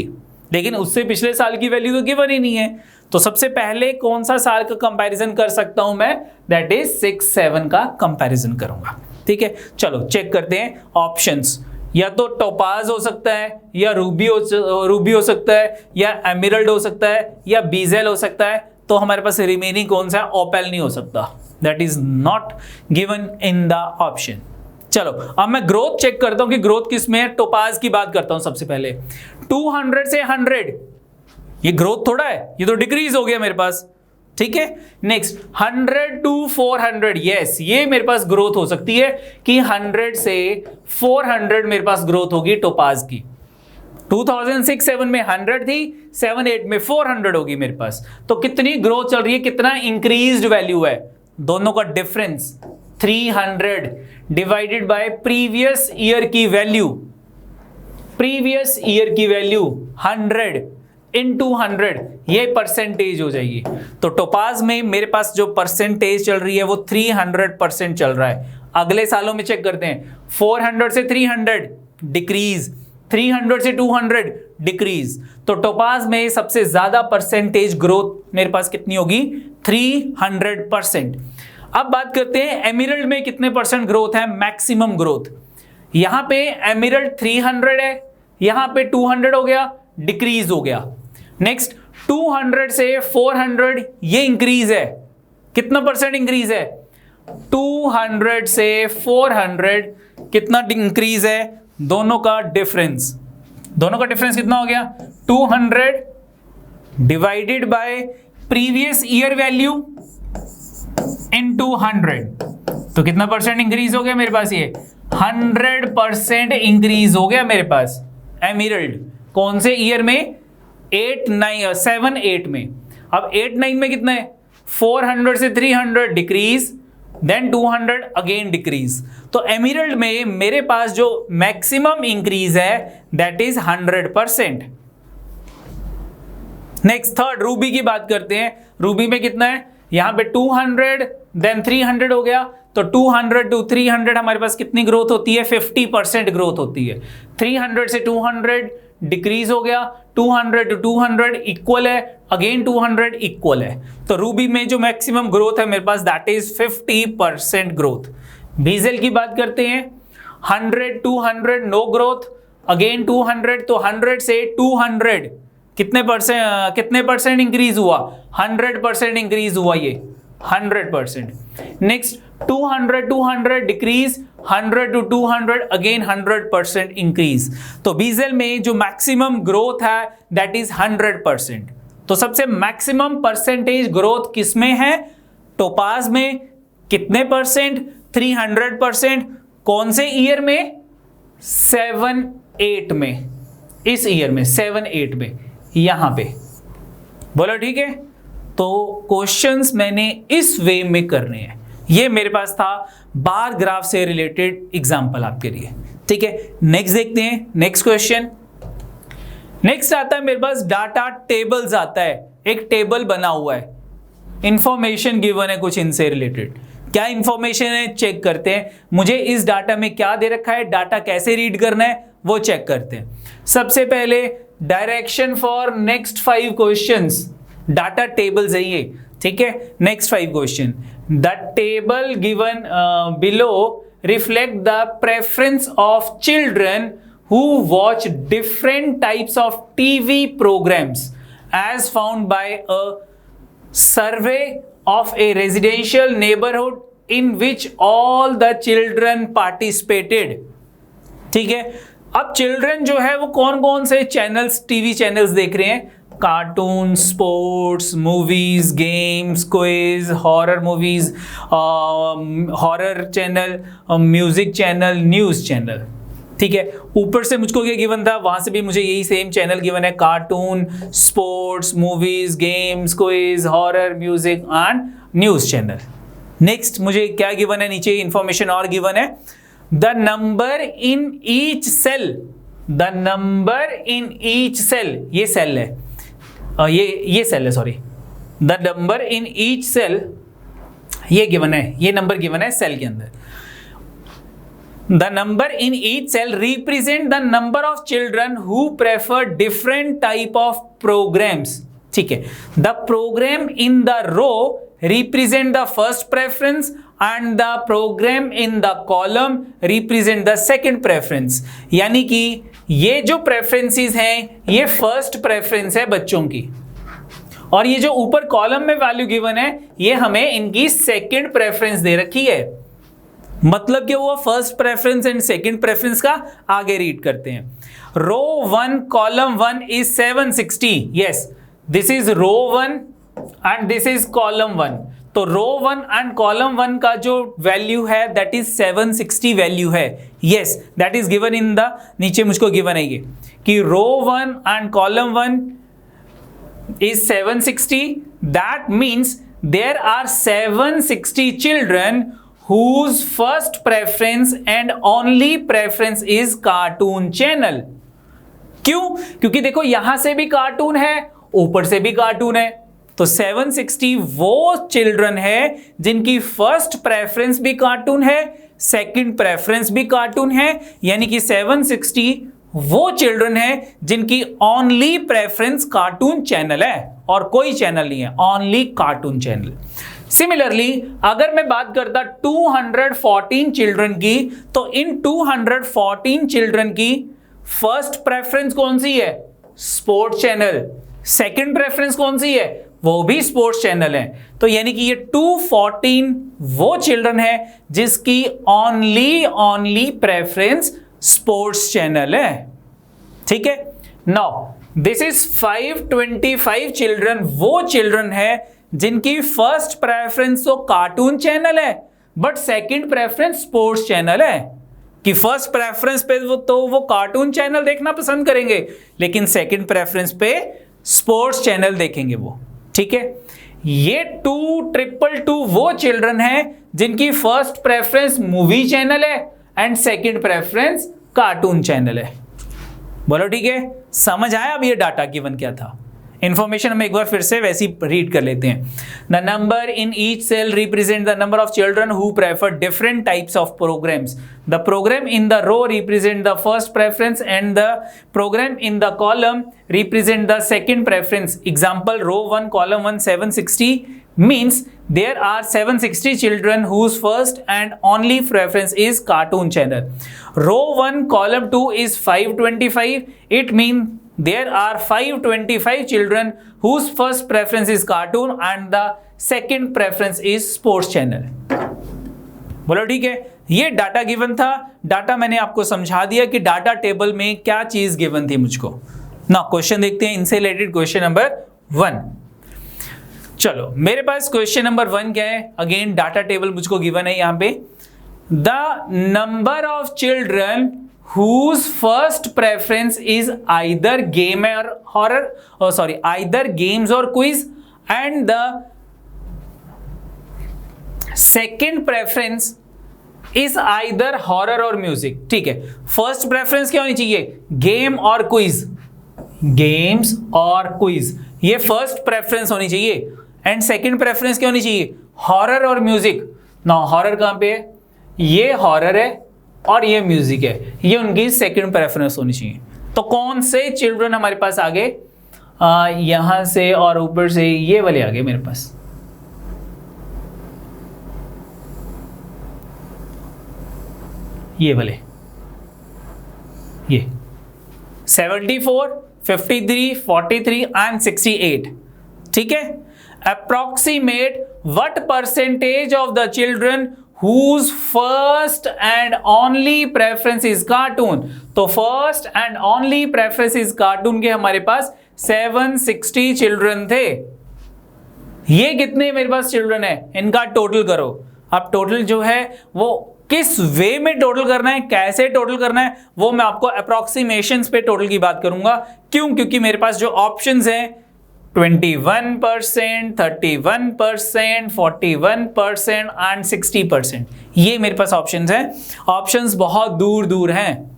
लेकिन उससे पिछले साल की वैल्यू तो गिवन ही नहीं है। तो सबसे पहले कौन सा साल का कंपैरिजन कर सकता हूं मैं? दैट इज 6, 7 का कंपैरिजन करूंगा। ठीक है, चलो चेक करते हैं ऑप्शंस। या तो टोपाज हो सकता है, या रूबी हो सकता है, या एमराल्ड हो सकता है, या बीजेल हो सकता है। तो हमारे पास रिमेनिंग कौन सा है? ओपेल नहीं हो सकता, that is not given in the option. चलो अब मैं ग्रोथ चेक करता हूं कि ग्रोथ किस में है। टोपाज की बात करता हूं सबसे पहले। 200 से 100, ये ग्रोथ थोड़ा है, ये तो डिक्रीज हो गया मेरे पास। ठीक है, नेक्स्ट 100 to 400, यस ये मेरे पास ग्रोथ हो सकती है कि 100 से 400 मेरे पास ग्रोथ होगी टोपाज की। 2006, 7 में 100 थी, 7, 8 में 400 होगी मेरे पास। तो कितनी ग्रोथ चल रही है, कितना इंक्रीज्ड वैल्यू है? दोनों का difference 300 divided by previous year की वैल्यू, प्रीवियस ईयर की वैल्यू 100 into 100, ये परसेंटेज हो जाएगी। तो टोपाज में मेरे पास जो परसेंटेज चल रही है वो 300% चल रहा है। अगले सालों में चेक करते हैं, 400 से 300 डिक्रीज, 300 से 200 डिक्रीज। तो टोपाज में सबसे ज्यादा परसेंटेज ग्रोथ मेरे पास कितनी होगी? 300%। अब बात करते हैं एमराल्ड में कितने परसेंट ग्रोथ है, मैक्सिमम ग्रोथ। यहां पे एमराल्ड 300 है, यहां पे 200 हो गया, डिक्रीज हो गया। नेक्स्ट 200 से 400 ये इंक्रीज है, कितना परसेंट इंक्रीज है? 200 से 400 कितना इंक्रीज है? दोनों का डिफरेंस, दोनों का डिफरेंस कितना हो गया? 200 divided bye previous year value into 100, तो कितना परसेंट इंक्रीज हो गया मेरे पास? ये 100% इंक्रीज हो गया मेरे पास एमराल्ड। कौन से ईयर में? 8, 9, 7, 8 में। अब 8, 9 में कितना है? 400 से 300 डिक्रीज, देन 200 अगेन डिक्रीज। तो एमराल्ड में मेरे पास जो मैक्सिमम इंक्रीज है that is 100%। Next third Ruby की बात करते हैं। रूबी में कितना है? यहां पे 200 देन 300 हो गया, तो 200 to 300 हमारे पास कितनी ग्रोथ होती है? 50% ग्रोथ होती है। 300 से 200 डिक्रीज हो गया, 200 to 200 इक्वल है, अगेन 200 इक्वल है। तो रूबी में जो मैक्सिमम ग्रोथ है मेरे पास दैट इज 50% ग्रोथ। बीजेल की बात करते हैं, 100 to 100 नो ग्रोथ, अगेन 200, तो 100 से 200 कितने परसेंट इंक्रीज हुआ? 100% इंक्रीज हुआ ये, 100%। Next 200 200 decrease, 100 to 200 again 100% increase. तो बीजेल में जो मैक्सिमम ग्रोथ है दैट इज 100%। तो सबसे मैक्सिमम परसेंटेज ग्रोथ किसमें है? टोपाज में। कितने परसेंट? 300%। कौन से ईयर में? 7, 8 में, इस ईयर में 7, 8 में, यहां पे। बोलो ठीक है। तो क्वेश्चंस मैंने इस वे में करने हैं। ये मेरे पास था बार ग्राफ से रिलेटेड एग्जांपल आपके लिए। ठीक है, नेक्स्ट देखते हैं, नेक्स्ट क्वेश्चन। नेक्स्ट आता है मेरे पास डाटा टेबल्स आता है। एक टेबल बना हुआ है, इंफॉर्मेशन गिवन है कुछ इनसे रिलेटेड। क्या इंफॉर्मेशन है चेक करते हैं। मुझे इस डाटा में क्या दे रखा है, डाटा कैसे रीड करना है वो चेक करते हैं। सबसे पहले direction for next 5 questions, data tables है ये। ठीक है, next 5 question. The table given below reflect the preference of children who watch different types of TV programs as found by a survey of a residential neighborhood in which all the children participated। ठीक है, अब children जो है वो कौन कौन से channels, TV channels देख रहे हैं? Cartoon, sports, movies, games, quiz, horror movies, horror channel, music channel, news channel. ठीक है, ऊपर से मुझको क्या गिवन था, वहां से भी मुझे यही सेम चैनल गिवन है, cartoon, sports, movies, games, quiz, horror, music and news channel. Next मुझे क्या गिवन है, नीचे इंफॉर्मेशन और गिवन है, the number in each cell, the number in each cell, ये सेल है, ये सेल है, sorry, the number in each cell ये गिवन है, ये नंबर गिवन है सेल के अंदर। The number in each cell represent the number of children who prefer different type of programs. ठीक है, the program in the row represent the first preference and the program in the column represent the second preference. यानी कि ये जो preferences हैं ये first preference है बच्चों की, और ये जो ऊपर कॉलम में वैल्यू गिवन है ये हमें इनकी सेकंड प्रेफरेंस दे रखी है। मतलब कि वो first preference and second preference का आगे रीड करते हैं। Row 1 column 1 is 760, yes this is row 1 and this is column 1। तो रो 1 एंड कॉलम 1 का जो वैल्यू है दैट इज 760 वैल्यू है, yes that is given in the, नीचे मुझको गिवन है ये कि रो 1 and column 1 is 760, that means there are 760 children whose first preference and only preference is cartoon channel। क्यों? क्योंकि देखो यहां से भी कार्टून है, ऊपर से भी कार्टून है, तो 760 वो चिल्ड्रन है जिनकी फर्स्ट प्रेफरेंस भी कार्टून है, सेकंड प्रेफरेंस भी कार्टून है, यानी कि 760 वो चिल्ड्रन है जिनकी ओनली प्रेफरेंस कार्टून चैनल है और कोई चैनल नहीं है, ओनली कार्टून चैनल। सिमिलरली अगर मैं बात करता 214 चिल्ड्रन की, तो इन 214 चिल्ड्रन की फर्स्ट प्रेफरेंस कौन सी है, स्पोर्ट्स चैनल, सेकंड प्रेफरेंस कौन सी है, वो भी स्पोर्ट्स चैनल है। तो यानी कि ये 214 वो चिल्ड्रन है जिसकी ओनली प्रेफरेंस स्पोर्ट्स चैनल है। ठीक है, नाउ दिस इज 525 चिल्ड्रन वो चिल्ड्रन है जिनकी फर्स्ट प्रेफरेंस तो कार्टून चैनल है but second preference sports channel है। कि फर्स्ट प्रेफरेंस पे वो कार्टून चैनल देखना पसंद करेंगे, लेकिन सेकंड प्रेफरेंस पे स्पोर्ट्स चैनल देखेंगे वो। ठीक है, ये 222 वो चिल्ड्रन है जिनकी फर्स्ट प्रेफरेंस मूवी चैनल है and second preference cartoon channel है। बोलो ठीक है, समझ आया अब ये डाटा गिवन क्या था। इंफॉर्मेशन हम एक बार फिर से वैसी रीड कर लेते हैं। The number in each cell represent the number of children who prefer different types of programs. The program in the row represent the first preference and the program in the column represent the second preference. Example row 1 column 1 760 means there are 760 children whose first and only preference is cartoon channel. Row 1 column 2 is 525. It means there are 525 children whose first preference is cartoon and the second preference is sports channel. बोलो ठीक है, ये data given था। Data मैंने आपको समझा दिया कि डाटा टेबल में क्या चीज गिवन थी मुझको। ना क्वेश्चन देखते हैं इनसे रिलेटेड। क्वेश्चन नंबर 1, चलो मेरे पास क्वेश्चन नंबर 1 क्या है, अगेन डाटा टेबल मुझको गिवन है यहाँ पे। The number of children whose first preference is either game or horror, oh sorry, either games or quiz, and the second preference is either horror or music। ठीक है, first preference क्या होनी चाहिए, game और quiz, games और quiz, ये first preference होनी चाहिए। एंड सेकंड प्रेफरेंस क्या होनी चाहिए, हॉरर और म्यूजिक। ना हॉरर कहां पे है, ये हॉरर है और ये म्यूजिक है, ये उनकी सेकंड प्रेफरेंस होनी चाहिए। तो कौन से चिल्ड्रन हमारे पास आगे, यहां से और ऊपर से ये वाले आगे मेरे पास। ये वाले, ये 74, 53, 43 एंड 68। ठीक है, approximate what percentage of the children whose first and only preference is cartoon। तो first and only preference is cartoon के हमारे पास 760 चिल्ड्रन थे। ये कितने मेरे पास चिल्ड्रन है, इनका टोटल करो। अब टोटल जो है वो किस वे में टोटल करना है, कैसे टोटल करना है, वो मैं आपको अप्रोक्सीमेशंस पे टोटल की बात करूंगा। क्यों? क्योंकि मेरे पास जो ऑप्शंस हैं 21%, 31%, 41% एंड 60%, ये मेरे पास ऑप्शंस हैं। ऑप्शंस बहुत दूर दूर हैं,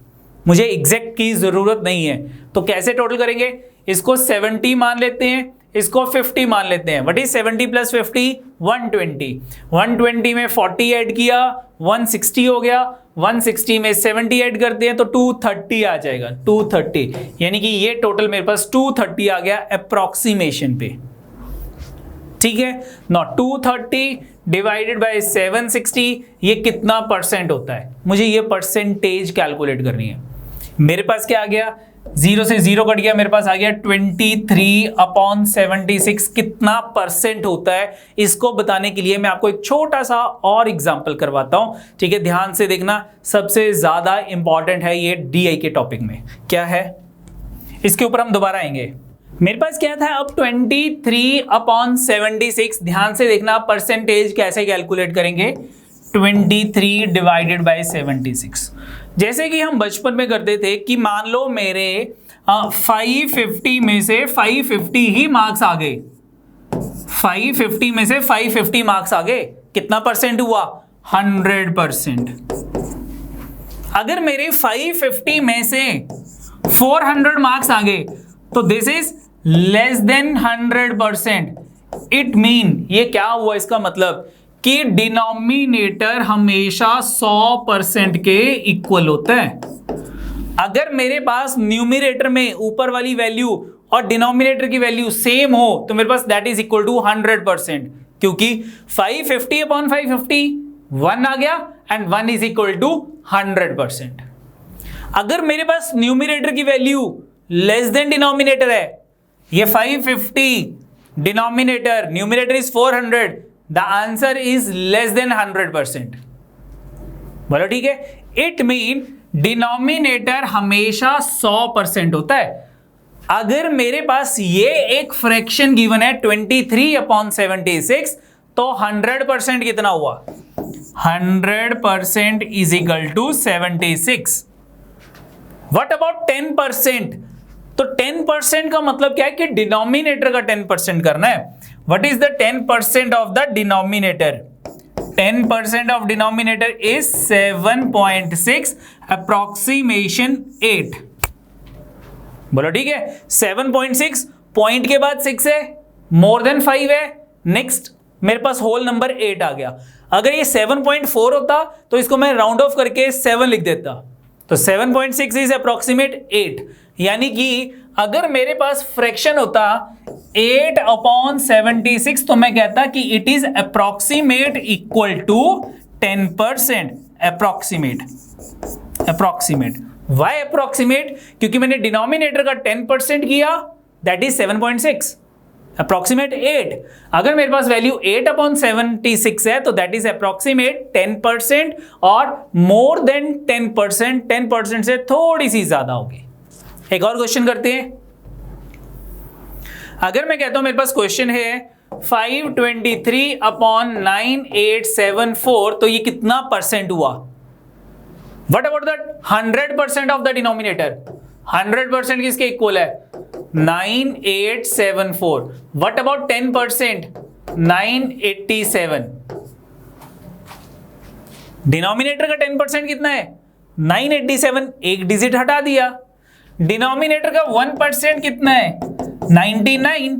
मुझे एग्जैक्ट की जरूरत नहीं है। तो कैसे टोटल करेंगे? इसको 70 मान लेते हैं, इसको 50 मान लेते हैं। What is 70 plus 50? 120। 120 में 40 ऐड किया 160 हो गया, 160 में 70 ऐड करते हैं तो 230 आ जाएगा, 230। यानी कि ये टोटल मेरे पास 230 आ गया अप्रोक्सीमेशन पे। ठीक है ना, 230 डिवाइडेड बाय 760, ये कितना परसेंट होता है? मुझे ये परसेंटेज कैलकुलेट करनी है। मेरे पास क्या आ गया? 0 से 0 कट गया, मेरे पास आ गया 23/76। कितना परसेंट होता है, इसको बताने के लिए मैं आपको एक छोटा सा और एग्जांपल करवाता हूं। ठीक है, ध्यान से देखना, सबसे ज्यादा इंपॉर्टेंट है ये डीआई के टॉपिक में। क्या है, इसके ऊपर हम दोबारा आएंगे। मेरे पास क्या था अब 23/76। ध्यान से देखना, परसेंटेज कैसे कैलकुलेट करेंगे? 23 डिवाइडेड बाय 76। जैसे कि हम बचपन में करते थे कि मान लो मेरे 550 में से 550 ही मार्क्स आ गए, 550 में से 550 मार्क्स आ गए, कितना परसेंट हुआ? 100%। अगर मेरे 550 में से 400 मार्क्स आ गए तो this is less then 100%। It mean, ये क्या हुआ? इसका मतलब कि डिनोमिनेटर हमेशा 100% के इक्वल होता है। अगर मेरे पास न्यूमरेटर में ऊपर वाली वैल्यू और डिनोमिनेटर की वैल्यू सेम हो तो मेरे पास दैट इज इक्वल टू 100%, क्योंकि 550/550 1 आ गया एंड 1 इज इक्वल टू 100%। अगर मेरे पास न्यूमरेटर की वैल्यू लेस देन डिनोमिनेटर है, ये 550 denominator, numerator is 400, the answer is less then 100%। बोलो ठीक है। इट मीन डिनोमिनेटर हमेशा 100% होता है। अगर मेरे पास ये एक फ्रैक्शन गिवन है 23/76 तो 100% कितना हुआ? 100% is equal to 76। What about 10%? तो 10% का मतलब क्या है कि डिनोमिनेटर का 10% करना है। What is the 10% of the denominator? 10% of denominator is 7.6 approximation 8। बोलो ठीक है। 7.6 पॉइंट के बाद 6 है, मोर देन 5 है, नेक्स्ट मेरे पास होल नंबर 8 आ गया। अगर ये 7.4 होता तो इसको मैं राउंड ऑफ करके 7 लिख देता, तो 7.6 इज अप्रोक्सीमेट 8। यानी कि अगर मेरे पास फ्रैक्शन होता 8/76 तो मैं कहता कि it is approximate equal to 10%। Approximate why approximate? क्योंकि मैंने डिनोमिनेटर का 10% किया, दैट इज 7.6, अप्रोक्सीमेट 8। अगर मेरे पास वैल्यू 8/76 है तो दैट इज अप्रोक्सीमेट 10% और मोर देन 10%, 10% से थोड़ी सी ज्यादा होगी। एक और क्वेश्चन करते हैं। अगर मैं कहता हूं मेरे पास क्वेश्चन है 523/9874 तो ये कितना परसेंट हुआ? What about the 100% of the denominator? 100% किसके इक्वल है? 9874। What about 10%? 987। डिनोमिनेटर का 10% कितना है? 987, एक डिजिट हटा दिया। डिनोमिनेटर का 1% कितना है? 99।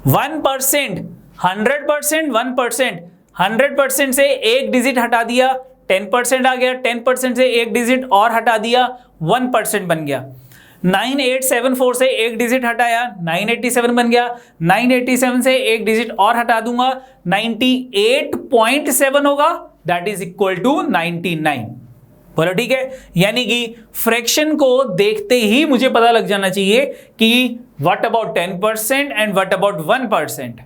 1%, 100%, 1%, 100% से एक डिजिट हटा दिया, 10% आ गया, 10% से एक डिजिट और हटा दिया, 1% बन गया। 9874 से एक डिजिट हटाया, 987 बन गया। 987 से एक डिजिट और हटा दूंगा, 98.7 होगा, दैट इज इक्वल टू 99। बोलो ठीक है। यानी कि फ्रैक्शन को देखते ही मुझे पता लग जाना चाहिए कि what about 10% and what about 1%।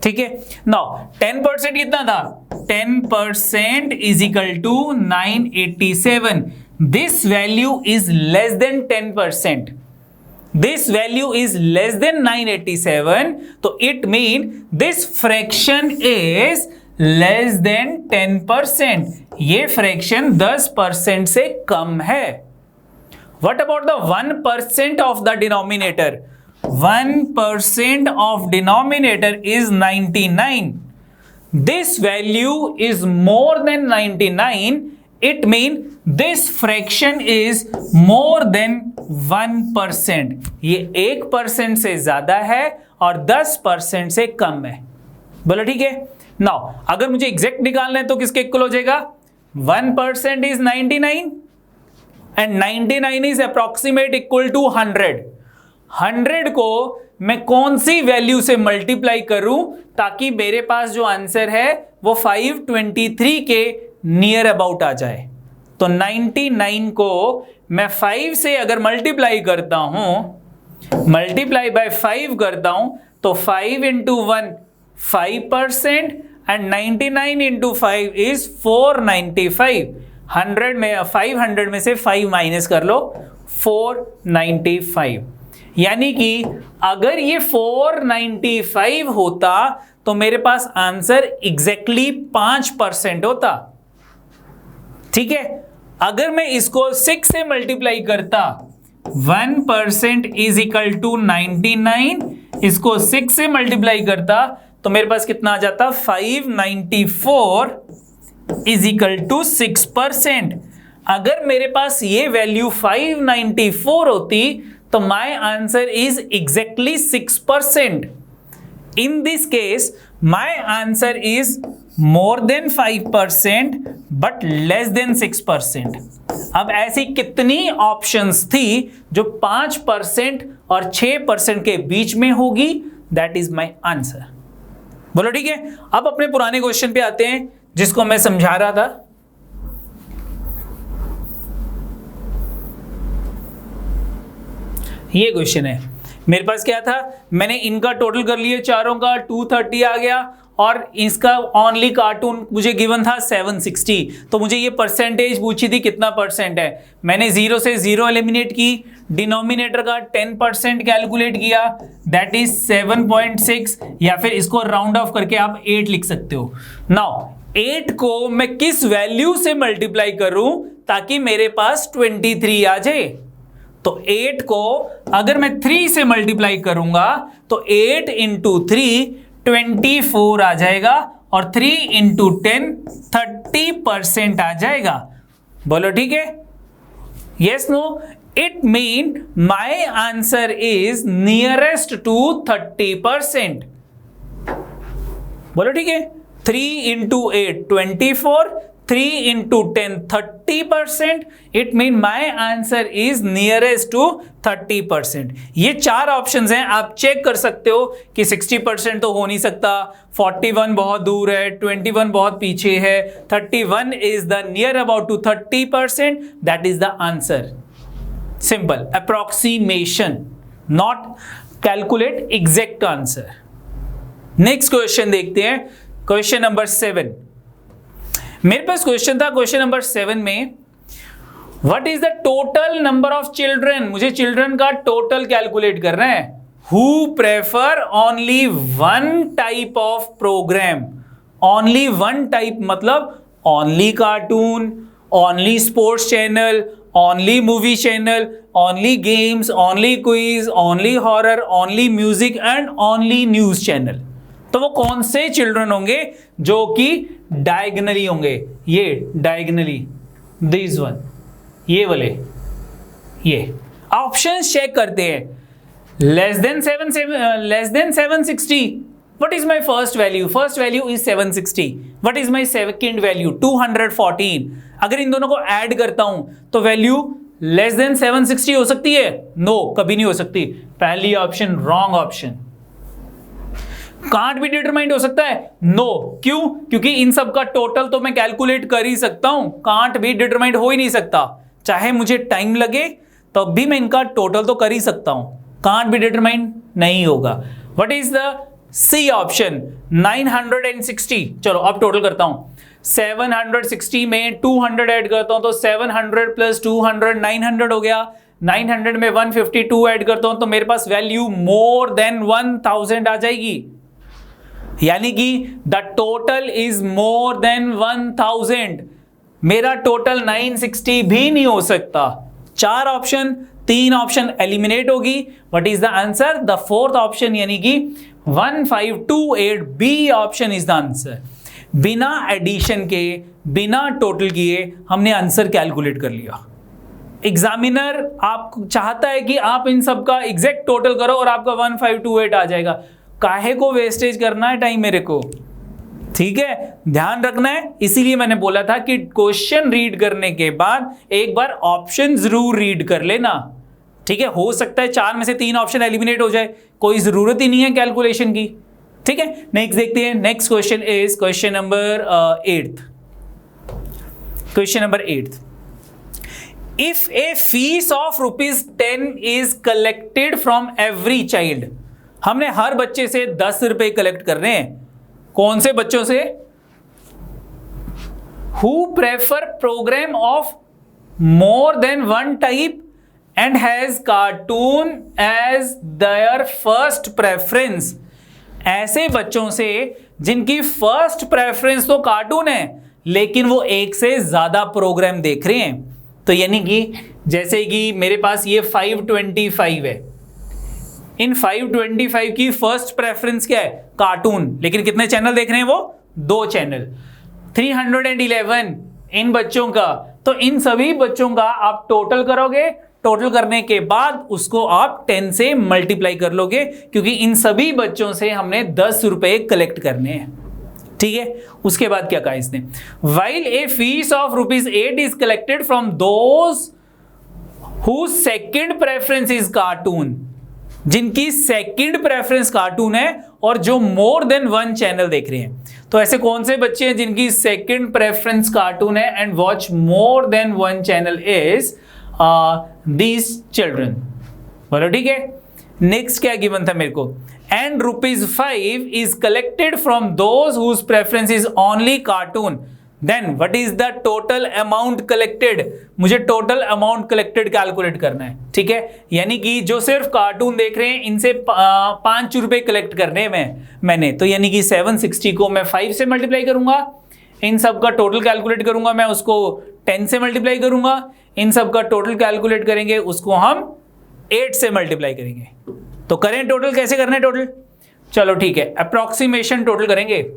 ठीक है। नाउ 10% कितना था? 10% is equal to 987। This value is less than 10%। This value is less than 987, तो it mean this fraction is less than 10%, ये फ्रैक्शन 10% से कम है। What about the 1% of the denominator? 1% of denominator is 99. This value is more than 99. It means this fraction is more than 1%. ये 1% से ज्यादा है और 10% से कम है। बोलो ठीक है। नाउ अगर मुझे एग्जैक्ट निकालना है तो किसके इक्वल हो जाएगा? 1% is 99 and 99 is approximate equal to 100. 100 को मैं कौन सी वैल्यू से मल्टीप्लाई करूं ताकि मेरे पास जो आंसर है वो 523 के नियर अबाउट आ जाए? तो 99 को मैं 5 से अगर मल्टीप्लाई करता हूं, मल्टीप्लाई बाय 5 करता हूं, तो 5 इंटू 1 5% एंड 99 इंटू 5 इज 495। 100 में 500 में से 5 माइनस कर लो, 495। यानी कि अगर ये 495 होता तो मेरे पास आंसर एग्जैक्टली 5% होता। ठीक है। अगर मैं इसको 6 से मल्टीप्लाई करता, 1% इज इक्वल टू 99, इसको 6 से मल्टीप्लाई करता तो मेरे पास कितना आ जाता? 594 इज इक्वल टू 6%। अगर मेरे पास ये वैल्यू 594 होती तो my answer is exactly 6%. In this case, my answer is more than 5% but less than 6%. अब ऐसी कितनी ऑप्शंस थी जो 5% और 6% के बीच में होगी? That is my answer. बोलो ठीक है। अब अपने पुराने क्वेश्चन पे आते हैं जिसको मैं समझा रहा था। ये क्वेश्चन है, मेरे पास क्या था, मैंने इनका टोटल कर लिया चारों का, 230 आ गया और इसका ओनली कार्टून मुझे गिवन था 760। तो मुझे ये परसेंटेज पूछी थी कितना परसेंट है। मैंने 0 से 0 एलिमिनेट की, डिनोमिनेटर का 10% कैलकुलेट किया, दैट इज 7.6, या फिर इसको राउंड ऑफ करके आप 8 लिख सकते हो। नाउ 8 को मैं किस वैल्यू से मल्टीप्लाई करूं ताकि मेरे पास 23 आ जाए? तो 8 को अगर मैं 3 से मल्टीप्लाई करूंगा तो 8 इंटू 3 24 आ जाएगा और 3 इंटू 10 30% आ जाएगा। बोलो ठीक है। Yes no? It mean my answer is nearest to 30%। बोलो ठीक है। 3 into 8 24, 3 into 10 30%. It mean my answer is nearest to 30%. ये 4 ऑप्शंस हैं, आप चेक कर सकते हो कि 60% तो हो नहीं सकता, 41 बहुत दूर है, 21 बहुत पीछे है, 31 is the near about to 30%. That is the answer. Simple approximation, not calculate exact answer. Next question देखते हैं, क्वेश्चन नंबर 7। मेरे पास क्वेश्चन था क्वेश्चन नंबर 7 में, what is the total number of children? मुझे चिल्ड्रन का टोटल कैलकुलेट करना है। Who prefer only one type of programme? Only one type मतलब only cartoon, only sports channel, only movie channel, only games, only quiz, only horror, only music and only news channel. तो वो कौन से children होंगे जो कि diagonally होंगे? ये डायगनली, दिस वन, ये वाले, ये ऑप्शंस चेक करते हैं। Less than 760, what is my first value? First value is 760। What is my second value? 214। अगर इन दोनों को ऐड करता हूं तो वैल्यू लेस देन 760 हो सकती है? नो, कभी नहीं हो सकती। पहली ऑप्शन रॉन्ग ऑप्शन। कांट भी डिटरमाइंड हो सकता है? नो। क्यों? क्योंकि इन सब का टोटल तो मैं कैलकुलेट कर ही सकता हूं, कांट भी डिटरमाइंड हो ही नहीं सकता। चाहे मुझे टाइम लगे तो भी मैं इनका टोटल तो कर ही सकता हूं, कांट भी डिटरमाइंड नहीं होगा। What is the C option? 960। चलो अब टोटल करता हूं। 760 में 200 ऐड करता हूं तो 700 प्लस 200 900 हो गया। 900 में 152 ऐड करता हूं तो मेरे पास वैल्यू मोर देन 1000 आ जाएगी। यानी कि the total is more than 1000। मेरा टोटल 960 भी नहीं हो सकता। 4 ऑप्शन, 3 ऑप्शन एलिमिनेट होगी। What is the answer? The fourth option यानी कि 1528 B option is the answer. बिना एडिशन के, बिना टोटल किए हमने आंसर कैलकुलेट कर लिया। एग्जामिनर आप चाहता है कि आप इन सब का एग्जैक्ट टोटल करो और आपका 1528 आ जाएगा। काहे को वेस्टेज करना है टाइम मेरे को? ठीक है, ध्यान रखना है। इसीलिए मैंने बोला था कि क्वेश्चन रीड करने के बाद एक बार ऑप्शन जरूर रीड कर लेना। ठीक है, हो सकता है 4 में से 3 ऑप्शन एलिमिनेट हो जाए, कोई जरूरत ही नहीं है कैलकुलेशन की। ठीक है, नेक्स्ट देखते हैं। Next question is question number 8। Question number 8, if A fees of ₹10 is collected from every child. हमने हर बच्चे से 10 रुपए कलेक्ट कर रहे हैं। कौन से बच्चों से? Who prefer program of more than one type and has cartoon as their first preference. ऐसे बच्चों से जिनकी फर्स्ट प्रेफरेंस तो कार्टून है, लेकिन वो एक से ज्यादा प्रोग्राम देख रहे हैं। तो यानी कि जैसे कि मेरे पास ये 525 है, इन 525 की फर्स्ट प्रेफरेंस क्या है? कार्टून। लेकिन कितने चैनल देख रहे हैं वो? 2 चैनल। 311 इन बच्चों का, तो इन सभी बच्चों का आप टोटल करोगे। टोटल करने के बाद उसको आप 10 से मल्टीप्लाई कर लोगे, क्योंकि इन सभी बच्चों से हमने 10 रुपए कलेक्ट करने हैं। ठीक है, उसके बाद क्या कहा इसने? While a fees of ₹8 is collected from those who second preference is cartoon. जिनकी सेकंड प्रेफरेंस कार्टून है और जो मोर देन 1 चैनल देख रहे हैं। तो ऐसे कौन से बच्चे हैं जिनकी सेकंड प्रेफरेंस कार्टून है and watch more than 1 channel is these children. बोलो ठीक है। नेक्स्ट क्या गिवन था मेरे को? And ₹5 is collected from those whose preference is only cartoon, then what is the total amount collected? मुझे टोटल अमाउंट कलेक्टेड कैलकुलेट करना है। ठीक है, यानी कि जो सिर्फ कार्टून देख रहे हैं इनसे 5 रुपए कलेक्ट करने में मैंने, तो यानी कि 760 को मैं 5 से मल्टीप्लाई करूंगा। इन सब का टोटल कैलकुलेट करूंगा मैं, उसको 10 से मल्टीप्लाई करूंगा। इन सब का टोटल कैलकुलेट करेंगे, उसको हम 8 से मल्टीप्लाई करेंगे। तो करें टोटल, कैसे करना है टोटल? चलो ठीक है, अप्रोक्सीमेशन टोटल करेंगे।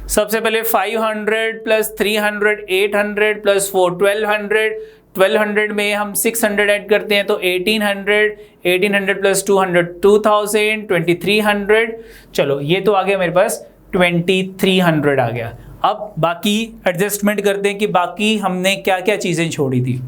सबसे पहले 500 प्लस 300 800 प्लस 4 1200। 1200 में हम 600 ऐड करते हैं तो 1800 प्लस 200 2000 2300। चलो ये तो आ गया मेरे पास 2300 आ गया। अब बाकी एडजस्टमेंट करते हैं कि बाकी हमने क्या क्या चीज़ें छोड़ी थी।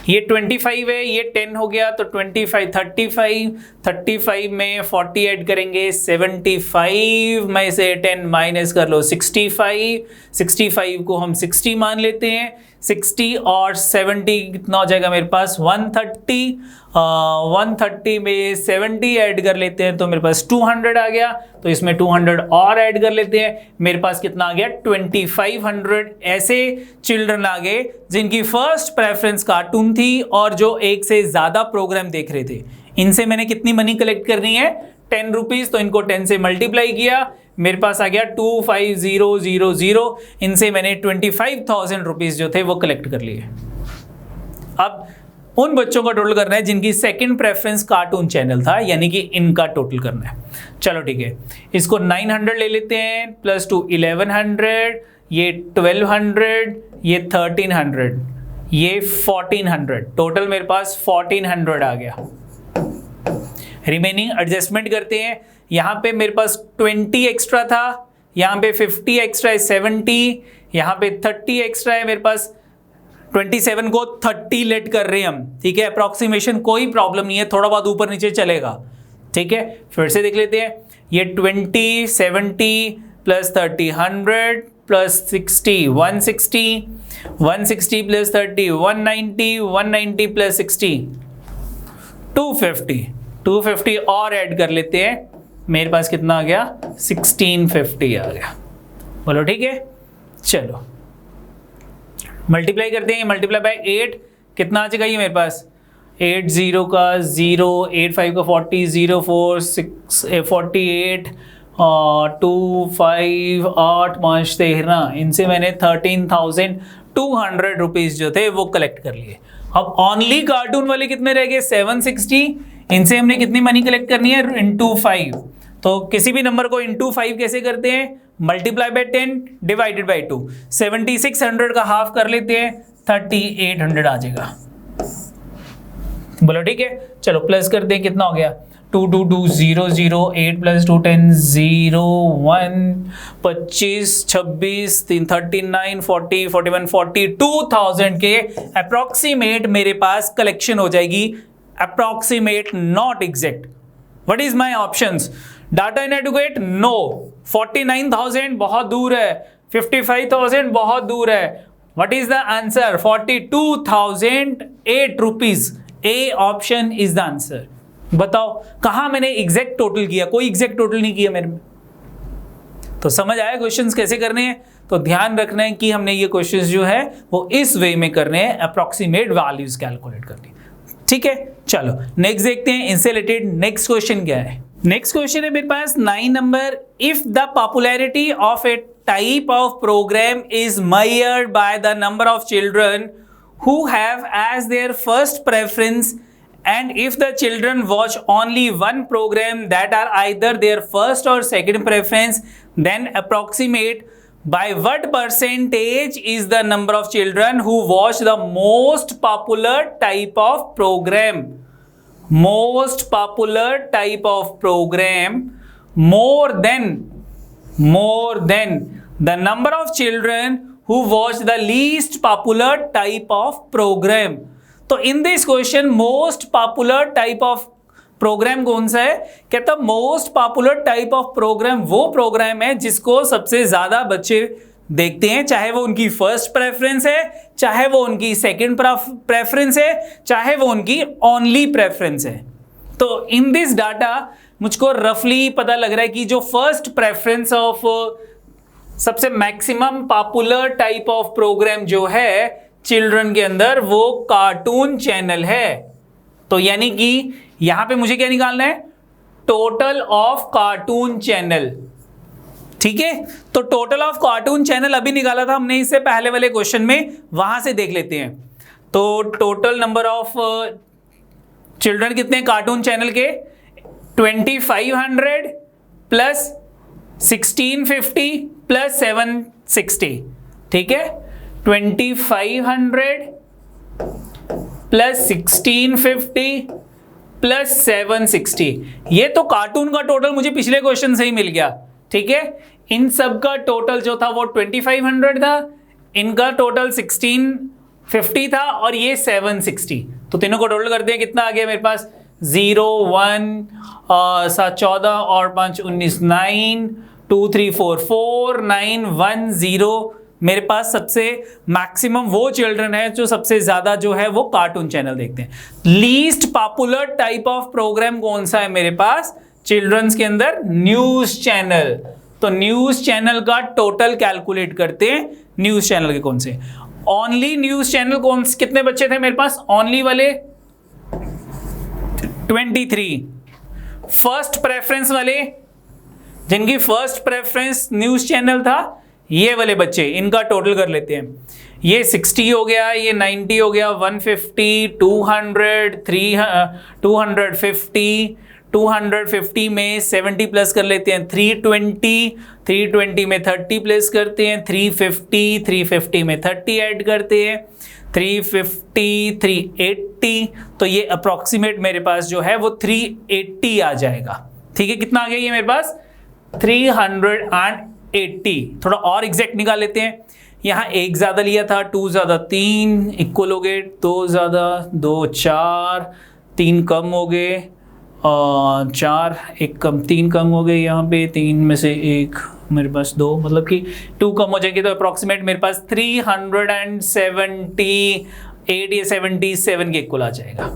ये 25 है, ये 10 हो गया तो 25 35 में 40 ऐड करेंगे 75 में से 10 माइनस कर लो 65 को हम 60 मान लेते हैं। 60 और 70 कितना हो जाएगा मेरे पास? 130। 130 में 70 ऐड कर लेते हैं तो मेरे पास 200 आ गया। तो इसमें 200 और ऐड कर लेते हैं, मेरे पास कितना आ गया? 2500 ऐसे चिल्ड्रन आ गए जिनकी फर्स्ट प्रेफरेंस कार्टून थी और जो एक से ज्यादा प्रोग्राम देख रहे थे। इनसे मैंने कितनी मनी कलेक्ट करनी है? 10 रुपीज। तो इनको 10 से मल्टीप्लाई किया, मेरे पास आ गया 25000। इनसे मैंने 25,000 रुपीज जो थे वो कलेक्ट कर लिए। अब उन बच्चों का टोटल करना है जिनकी सेकंड प्रेफरेंस कार्टून चैनल था, यानी कि इनका टोटल करना है। चलो ठीक है, इसको 900 ले लेते हैं प्लस 2 1100, ये 1200, ये 1300, ये 1400। टोटल मेरे पास 1400 आ गया। रिमेनिंग एडजस्टमेंट करते हैं। यहाँ पे मेरे पास 20 एक्स्ट्रा था, यहाँ पे 50 एक्स्ट्रा है 70, यहाँ पे 30 एक्स्ट्रा है मेरे पास। 27 को 30 लेट कर रहे हैं हम। ठीक है, अप्रॉक्सीमेशन कोई प्रॉब्लम नहीं है, थोड़ा बहुत ऊपर नीचे चलेगा। ठीक है, फिर से देख लेते हैं। ये 20 70 प्लस 30 100 प्लस 60 160 160 प्लस 30 190 190 प्लस 60 250 और ऐड कर लेते हैं। मेरे पास कितना आ गया? 1650 आ गया। बोलो ठीक है। चलो मल्टीप्लाई करते हैं, मल्टीप्लाई बाय 8 कितना आ जाएगा ये मेरे पास? 80 का 0, 85 का 40, 0 4 6 48 2 5 8 5 13, इनसे मैंने 13,200 रुपीज जो थे वो कलेक्ट कर लिए। अब ओनली कार्टून वाले कितने रह गए 760, इनसे हमने कितनी मनी कलेक्ट करनी है इंटू 5। तो किसी भी नंबर को इंटू 5 कैसे करते हैं, मल्टीप्लाई बाय 10 डिवाइडेड बाय 2। 7600 का हाफ कर लेते हैं, 3800 आ जाएगा। बोलो ठीक है, चलो प्लस करते हैं, कितना हो गया 2 2 2 0 0 8 + 2 10 0 1 25 26 3 39 40 41 42,000 के अप्रोक्सीमेट मेरे पास कलेक्शन हो जाएगी। Approximate not exact. What is my options? Data inadequate no, 49,000 बहुत दूर है, 55,000 बहुत दूर है। What is the answer? 42,008 rupees. A option is the answer. बताओ कहां मैंने एग्जैक्ट टोटल किया? कोई एग्जैक्ट टोटल नहीं किया मेरे में। तो समझ आया क्वेश्चंस कैसे करने हैं? तो ध्यान रखना है कि हमने ये क्वेश्चंस जो है वो इस वे में करने हैं, अप्रोक्सीमेट वैल्यूज कैलकुलेट करनी। ठीक है, चलो नेक्स्ट देखते हैं। इनसे रिलेटेड नेक्स्ट क्वेश्चन क्या है? नेक्स्ट क्वेश्चन है मेरे पास 9 number. If the popularity of a type of program is measured by the number of children who have as their first preference, and if the children watch only one program that are either their first or second preference, then approximate by what percentage is the number of children who watch the most popular type of program. Most popular type of program more than the number of children who watch the least popular type of program. तो in this question most popular type of program कौन सा है? कहता most popular type of program वो program है जिसको सबसे ज्यादा बच्चे देखते हैं, चाहे वो उनकी फर्स्ट प्रेफरेंस है, चाहे वो उनकी सेकंड प्रेफरेंस है, चाहे वो उनकी ओनली प्रेफरेंस है। तो इन दिस डाटा मुझको रफली पता लग रहा है कि जो फर्स्ट प्रेफरेंस ऑफ सबसे maximum popular type of program जो है चिल्ड्रन के अंदर वो कार्टून चैनल है। तो यानी कि यहां पे मुझे क्या निकालना है? Total of cartoon channel. ठीक है, तो टोटल ऑफ कार्टून चैनल अभी निकाला था हमने इससे पहले वाले क्वेश्चन में, वहां से देख लेते हैं। तो टोटल नंबर ऑफ चिल्ड्रन कितने कार्टून चैनल के? 2500 प्लस 1650 प्लस 760। ठीक है, 2500 प्लस 1650 प्लस 760। ये तो कार्टून का टोटल मुझे पिछले क्वेश्चन से ही मिल गया। ठीक है, इन सब का टोटल जो था वो 2500 था, इनका टोटल 1650 था और ये 760। तो तीनों को टोटल करते हैं, कितना आ गया मेरे पास? 0 1 7 14 और 5 19 9 2 3 4 4 9 1 0। मेरे पास सबसे मैक्सिमम वो चिल्ड्रन है जो सबसे ज्यादा जो है वो कार्टून चैनल देखते हैं। Least popular type of program कौन सा है मेरे पास चिल्ड्रंस के अंदर? News channel. तो न्यूज चैनल का टोटल कैलकुलेट करते हैं। न्यूज चैनल के कौन से? ओनली न्यूज चैनल कौन से? कितने बच्चे थे मेरे पास ओनली वाले? 23। फर्स्ट प्रेफरेंस वाले, जिनकी फर्स्ट प्रेफरेंस न्यूज चैनल था, ये वाले बच्चे, इनका टोटल कर लेते हैं। ये 60 हो गया, ये 90 हो गया, 150 200 250 250 में 70 प्लस कर लेते हैं, 320 में 30 प्लस करते हैं, 350 में 30 ऐड करते हैं, 350 380। तो ये अप्रोक्सीमेट मेरे पास जो है वो 380 आ जाएगा। ठीक है, कितना आ गया ये मेरे पास? 380। थोड़ा और एग्जैक्ट निकाल लेते हैं। यहाँ एक ज्यादा लिया था, 2 ज्यादा 3 इक्वल हो गए, 2 ज्यादा 2 4 3 कम हो गए, 4 1 कम 3 कम हो गए। यहाँ पे 3 में से 1 मेरे पास 2, मतलब कि 2 कम हो जाएंगे। तो अप्रोक्सीमेट मेरे पास 378 या 77 के इक्वल आ जाएगा।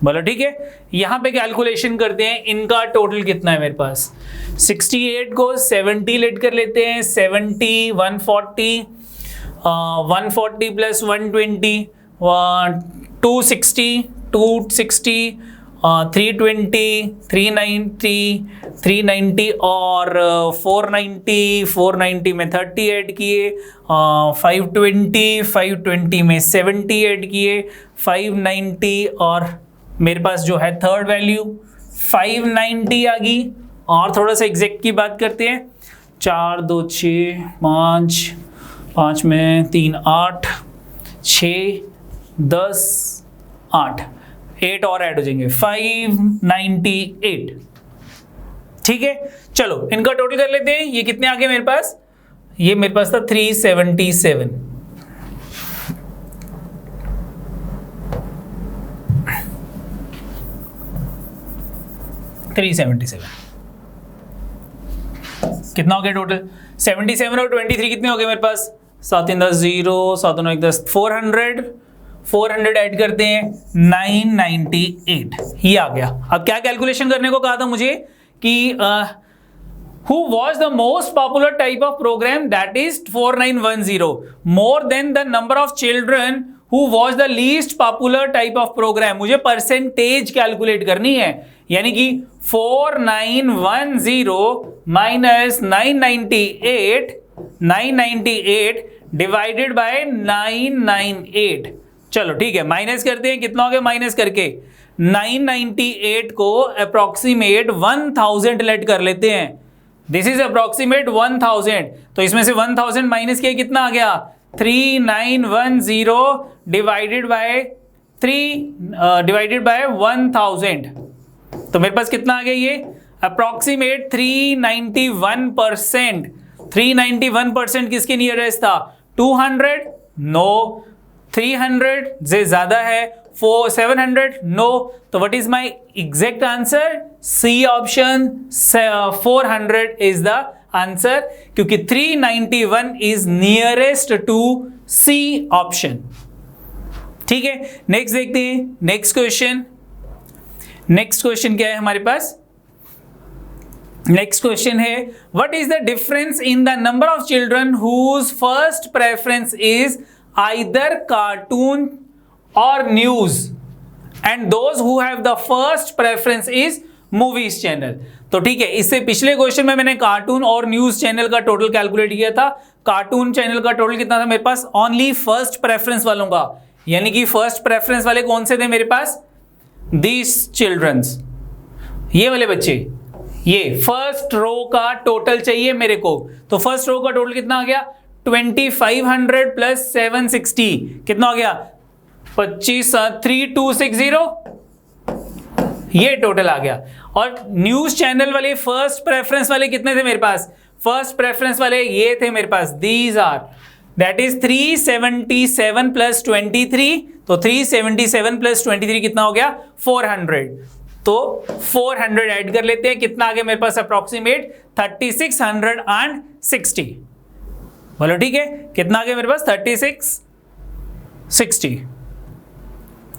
बोलो ठीक है, यहां पे कैलकुलेशन करते हैं। इनका टोटल कितना है मेरे पास? 68 को 70 लेट कर लेते हैं, 70 140 140 प्लस 120 260 320, 390, 390 और 490 में 30 ऐड किए, 520 में 70 ऐड किए, 590 और मेरे पास जो है थर्ड वैल्यू 590 आ गई। और थोड़ा सा एग्जैक्ट की बात करते हैं, 4 2 6 5 में 3 8 6 10 8 8 और ऐड हो जाएंगे, 598। ठीक है, चलो इनका टोटल कर लेते हैं। ये कितने आ गए मेरे पास? ये मेरे पास था 377। कितना हो गया टोटल? 77 और 23 कितने हो गए मेरे पास? 7 3 10 0, 7 9 1 10, 400 ऐड करते हैं 998, ये आ गया। अब क्या कैलकुलेशन करने को कहा था मुझे कि who was the most popular type of program, that is 4910, more than the number of children who was the least popular type of program। मुझे परसेंटेज कैलकुलेट करनी है, यानी कि 4910 माइनस 998 डिवाइडेड बाय 998। चलो ठीक है, माइनस करते हैं। कितना हो गया माइनस करके? 998 को अप्रोक्सीमेट 1000 लेट कर लेते हैं। दिस इज अप्रोक्सीमेट 1000, तो इसमें से 1000 माइनस किया, कितना आ गया? 3910 डिवाइडेड बाय 1000। तो मेरे पास कितना आ गया? ये अप्रोक्सीमेट 391%। 391% किसके नियरेस्ट था? 200? नो। 300 से ज्यादा है? 700? नो। तो what is my exact answer? C option, 400 is the answer, क्योंकि 391 is nearest to C option. ठीक है, नेक्स्ट देखते हैं। नेक्स्ट क्वेश्चन क्या है हमारे पास? नेक्स्ट क्वेश्चन है, what is the difference in the number of children whose first preference is either cartoon or news and those who have the first preference is movies channel. तो ठीक है, इससे पिछले क्वेश्चन में मैंने कार्टून और न्यूज चैनल का total calculate किया था। कार्टून चैनल का टोटल कितना था मेरे पास? ओनली फर्स्ट प्रेफरेंस वालों का, यानी कि फर्स्ट प्रेफरेंस वाले कौन से थे मेरे पास? दीज चिल्ड्रंस, ये वाले बच्चे। ये फर्स्ट रो का टोटल चाहिए मेरे को, तो फर्स्ट रो का टोटल कितना आ गया? 2500 प्लस 760, कितना हो गया? 3260, ये टोटल आ गया। और न्यूज चैनल वाले फर्स्ट प्रेफरेंस वाले कितने थे मेरे पास? फर्स्ट प्रेफरेंस वाले ये थे मेरे पास, these are, that is 377 plus 23, तो 377 प्लस 23 कितना हो गया? 400। तो 400 ऐड कर लेते हैं, कितना आ गया मेरे पास? अप्रोक्सीमेट 3660। बोलो ठीक है, कितना आ गया मेरे पास? 3660।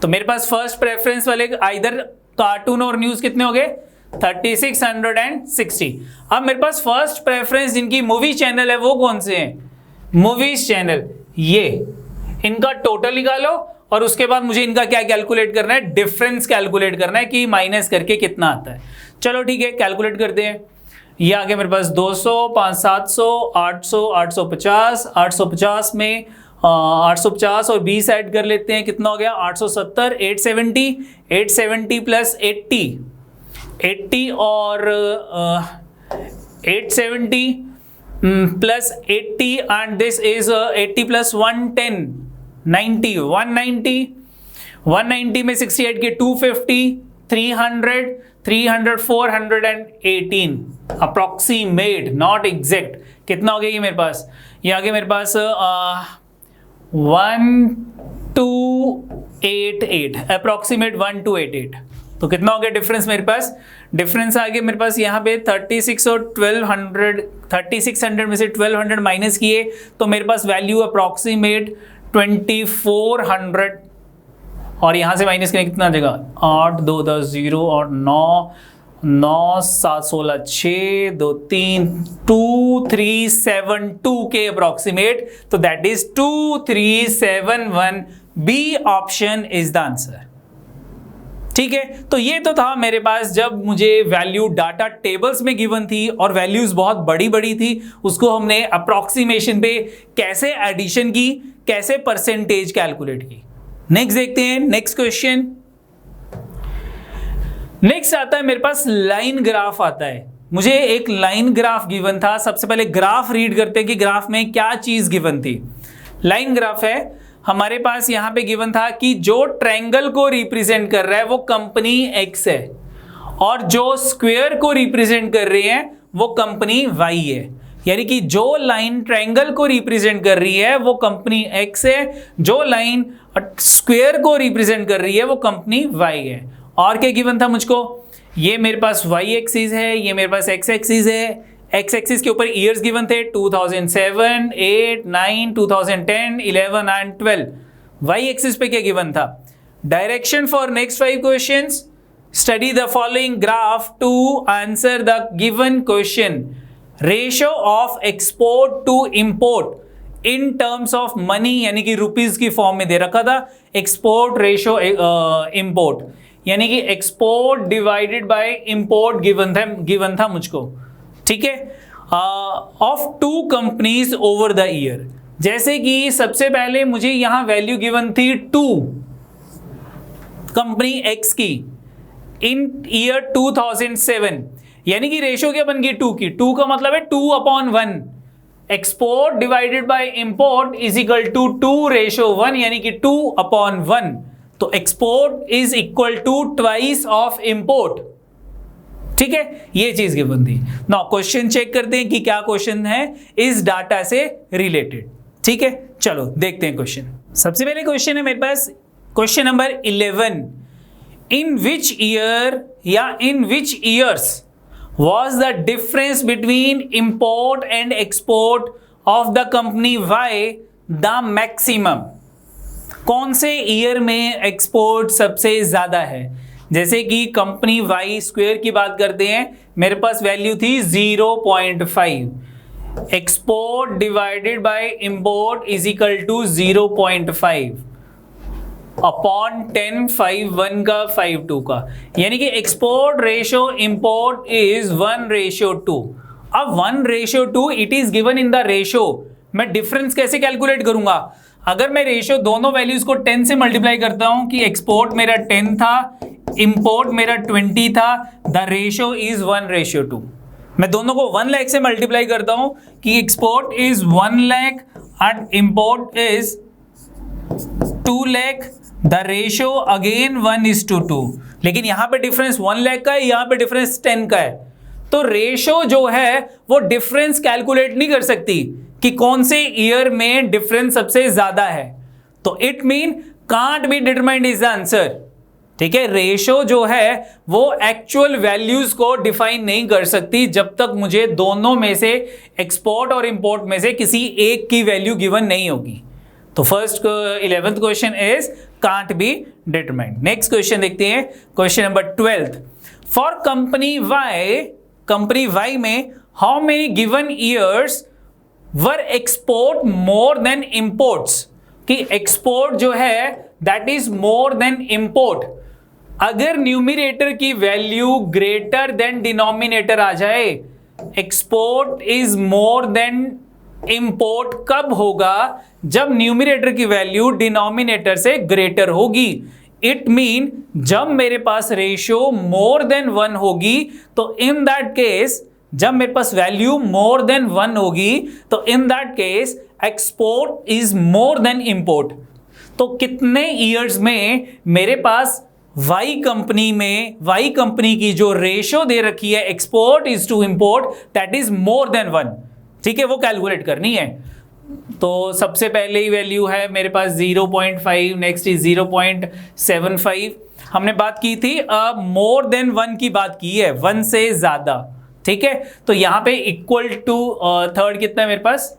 तो मेरे पास फर्स्ट प्रेफरेंस वाले आइदर कार्टून और न्यूज कितने हो गए? 3660। अब मेरे पास फर्स्ट प्रेफरेंस जिनकी मूवी चैनल है वो कौन से हैं? मूवीज चैनल, ये इनका टोटल निकालो और उसके बाद मुझे इनका क्या कैलकुलेट करना है? डिफरेंस कैलकुलेट करना है कि माइनस करके कितना आता है। चलो ठीक है, कैलकुलेट करते हैं। ये आ गया मेरे पास 200, 5 700, 800, 850, 850 में 850 और 20 ऐड कर लेते हैं, कितना हो गया? 870, 870 प्लस 80 और 870 plus 80 and this is 80 plus 110, 90, 190 में 60 ऐड किए 250, 300, 418 अप्रोक्सीमेट, नॉट एग्जैक्ट। कितना हो गया ये मेरे पास? ये आ गया मेरे पास 1288, अप्रोक्सीमेट 1288। तो कितना हो गया डिफरेंस मेरे पास? डिफरेंस आ गया मेरे पास यहाँ पे 36 और 1200, 3600 में से 1200 माइनस किए तो मेरे पास वैल्यू अप्रोक्सीमेट 2400, और यहाँ से माइनस करें कितना आ जाएगा? 8 2 10 0 और 9 7 16 6 2 3 2372 के अप्रोक्सीमेट, तो that is 2371। B option is the answer. ठीक है, तो ये तो था मेरे पास जब मुझे वैल्यू डाटा टेबल्स में गिवन थी और वैल्यूज बहुत बड़ी बड़ी थी, उसको हमने अप्रोक्सीमेशन पे कैसे एडिशन की, कैसे परसेंटेज कैलकुलेट की। नेक्स्ट देखते हैं, नेक्स्ट क्वेश्चन। नेक्स्ट आता है मेरे पास लाइन ग्राफ आता है। मुझे एक लाइन ग्राफ गिवन था। सबसे पहले ग्राफ रीड करते हैं कि ग्राफ में क्या चीज गिवन थी। लाइन ग्राफ है हमारे पास, यहां पे गिवन था कि जो ट्रायंगल को रिप्रेजेंट कर रहा है वो कंपनी एक्स है और जो स्क्वायर को रिप्रेजेंट कर रही है वो कंपनी वाई है। यानी कि जो लाइन ट्रायंगल को रिप्रेजेंट कर रही है वो कंपनी एक्स है, जो लाइन स्क्वायर को रिप्रेजेंट कर रही है वो कंपनी वाई है। और क्या गिवन था मुझको, ये मेरे पास वाई एक्सिस है, ये मेरे पास एक्स एक्सिस है। एक्स एक्सिस के ऊपर ईयर्स गिवन थे 2007, 8, 9, 2010, 11 एंड 12। वाई एक्सिस पे क्या गिवन था, direction for next 5 questions, study the following graph to answer the given question, ratio of export to import in terms of money, यानी कि rupees की form में दे रखा था एक्सपोर्ट रेशियो इंपोर्ट, यानी कि export divided by import given था मुझको, ठीक है, of 2 companies over the year. जैसे कि सबसे पहले मुझे यहां वैल्यू गिवन थी 2 कंपनी एक्स की इन ईयर 2007, यानी कि रेशियो क्या बन गई 2 की, 2 का मतलब है 2/1, export divided by import is equal to 2:1, यानी कि 2/1। तो export is equal to twice of import, ठीक है, ये चीज गिवन थी। नाउ क्वेश्चन चेक करते हैं कि क्या क्वेश्चन है इस डाटा से रिलेटेड, ठीक है। चलो देखते हैं क्वेश्चन। सबसे पहले क्वेश्चन है मेरे पास question number 11, in which year या in which years was the difference between import and export of the company Y the maximum? कौन से ईयर में एक्सपोर्ट सबसे ज्यादा है। जैसे कि कंपनी वाई स्क्वायर की बात करते हैं, मेरे पास वैल्यू थी 0.5, export divided by import is equal to 0.5 upon 10, 5/1 का 5/2 का, यानी कि एक्सपोर्ट रेशियो इंपोर्ट इज 1:2। अब 1:2 it is given in the ratio, मैं डिफरेंस कैसे कैलकुलेट करूंगा, अगर मैं रेशियो दोनों वैल्यूज को 10 से मल्टीप्लाई करता हूं कि एक्सपोर्ट मेरा 10 था, इंपोर्ट मेरा 20 था, द रेशियो इज 1:2। मैं दोनों को 1 लाख से मल्टीप्लाई करता हूं कि export is 1 lakh and import is 2 lakh, the ratio again 1:2। लेकिन यहां पे डिफरेंस 1 लाख का है, यहां पे डिफरेंस 10 का है, तो रेशियो जो है वो डिफरेंस कैलकुलेट नहीं कर सकती कि कौन से ईयर में डिफरेंस सबसे ज्यादा है, तो it mean can't be determined is the answer, ठीक है। रेशियो जो है वो एक्चुअल वैल्यूज को डिफाइन नहीं कर सकती जब तक मुझे दोनों में से एक्सपोर्ट और इंपोर्ट में से किसी एक की वैल्यू गिवन नहीं होगी। तो first 11th question is can't be determined. Next question देखते हैं, question number 12, for company Y में how many given years were export more than imports, कि एक्सपोर्ट जो है that is more than import. अगर न्यूमरेटर की वैल्यू ग्रेटर देन डिनोमिनेटर आ जाए, export is more than import कब होगा, जब न्यूमरेटर की वैल्यू डिनोमिनेटर से ग्रेटर होगी। इट मीन जब मेरे पास रेशियो मोर देन 1 होगी, तो इन दैट केस जब मेरे पास वैल्यू मोर देन 1 होगी, तो in that case export is more than import. तो कितने ईयर्स में मेरे पास वाई कंपनी की जो रेशियो दे रखी है export is to import that is more than 1, ठीक है, वो कैलकुलेट करनी है। तो सबसे पहले ही वैल्यू है मेरे पास 0.5, नेक्स्ट इज 0.75। हमने बात की थी मोर देन 1 की बात की है, 1 से ज्यादा, ठीक है। तो यहां पे इक्वल टू थर्ड कितना है मेरे पास,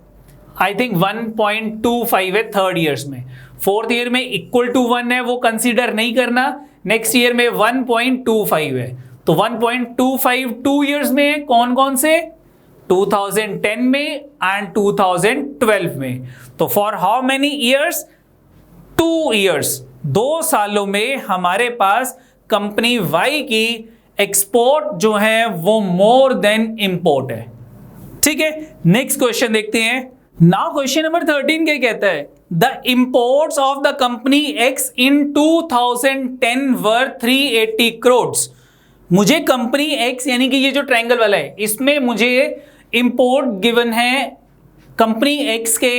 आई थिंक 1.25 है थर्ड ईयर्स में। फोर्थ ईयर में इक्वल टू 1 है, वो कंसीडर नहीं करना। नेक्स्ट ईयर में 1.25 है, तो 1.25 2 ईयर्स में है, कौन कौन से, 2010 में एंड 2012 में। तो for how many years, 2 years, 2 सालों में हमारे पास कंपनी वाई की एक्सपोर्ट जो है वो मोर देन इंपोर्ट है। ठीक है, नेक्स्ट क्वेश्चन देखते हैं। नाउ क्वेश्चन नंबर 13 क्या कहता है? The imports of the company X in 2010 were 380 crore. मुझे कंपनी एक्स यानी कि ये जो ट्रायंगल वाला है इसमें मुझे इंपोर्ट गिवन है कंपनी एक्स के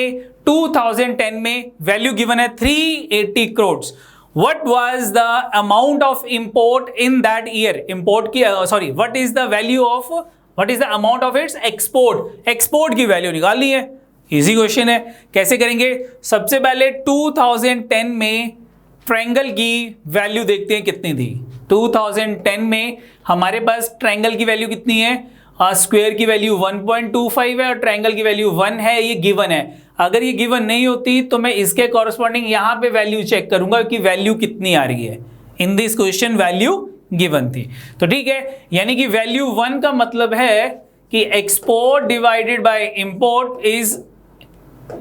2010 में वैल्यू गिवन है 380 crore. What was the amount of import in that year? Import की what is the value of, what is the amount of its export? Export की वैल्यू निकालनी है। इजी क्वेश्चन है, कैसे करेंगे? सबसे पहले 2010 में ट्रायंगल की वैल्यू देखते हैं कितनी थी। 2010 में हमारे पास ट्रायंगल की वैल्यू कितनी है? स्क्वायर की वैल्यू 1.25 है और ट्रायंगल की वैल्यू 1 है, ये गिवन है। अगर ये गिवन नहीं होती तो मैं इसके कॉरस्पॉन्डिंग यहां पे वैल्यू चेक करूंगा कि वैल्यू कितनी आ रही है। In this question value given थी, तो ठीक है, यानी कि वैल्यू 1 का मतलब है कि export divided by import is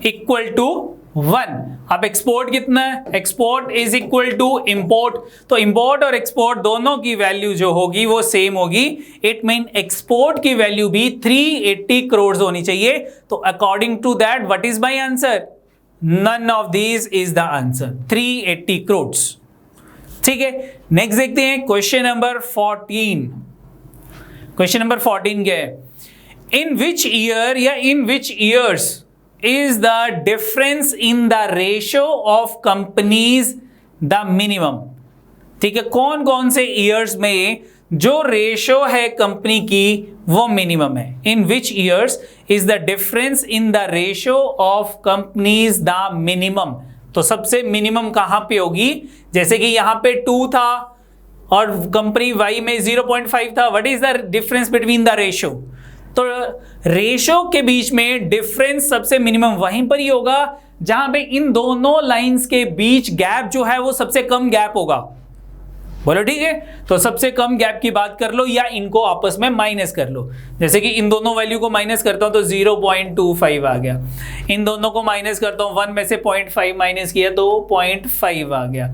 equal to 1। अब एक्सपोर्ट कितना है? Export is equal to import, तो इंपोर्ट और एक्सपोर्ट दोनों की वैल्यू जो होगी वो सेम होगी। इट मीन एक्सपोर्ट की वैल्यू भी 380 करोड़ होनी चाहिए। तो according to that what is my answer? None of these is the answer, 380 crore. ठीक है, नेक्स्ट देखते हैं क्वेश्चन नंबर 14। क्वेश्चन नंबर 14 क्या है? इन विच ईयर या in which years is the difference in the ratio of companies the minimum? ठीक है, कौन कौन से ईयर्स में जो रेशो है कंपनी की वो मिनिमम है? In which years is the difference in the ratio of companies the minimum? तो सबसे मिनिमम कहां पे होगी? जैसे कि यहां पे 2 था और कंपनी वाई में 0.5 था। What is the difference between the ratio? तो रेशो के बीच में डिफरेंस सबसे मिनिमम वहीं पर ही होगा जहां पे इन दोनों लाइंस के बीच गैप जो है वो सबसे कम गैप होगा। बोलो ठीक है, तो सबसे कम गैप की बात कर लो या इनको आपस में माइनस कर लो। जैसे कि इन दोनों वैल्यू को माइनस करता हूं तो 0.25 आ गया। इन दोनों को माइनस करता हूं, 1 में से 0.5 माइनस किया तो 0.5 आ गया।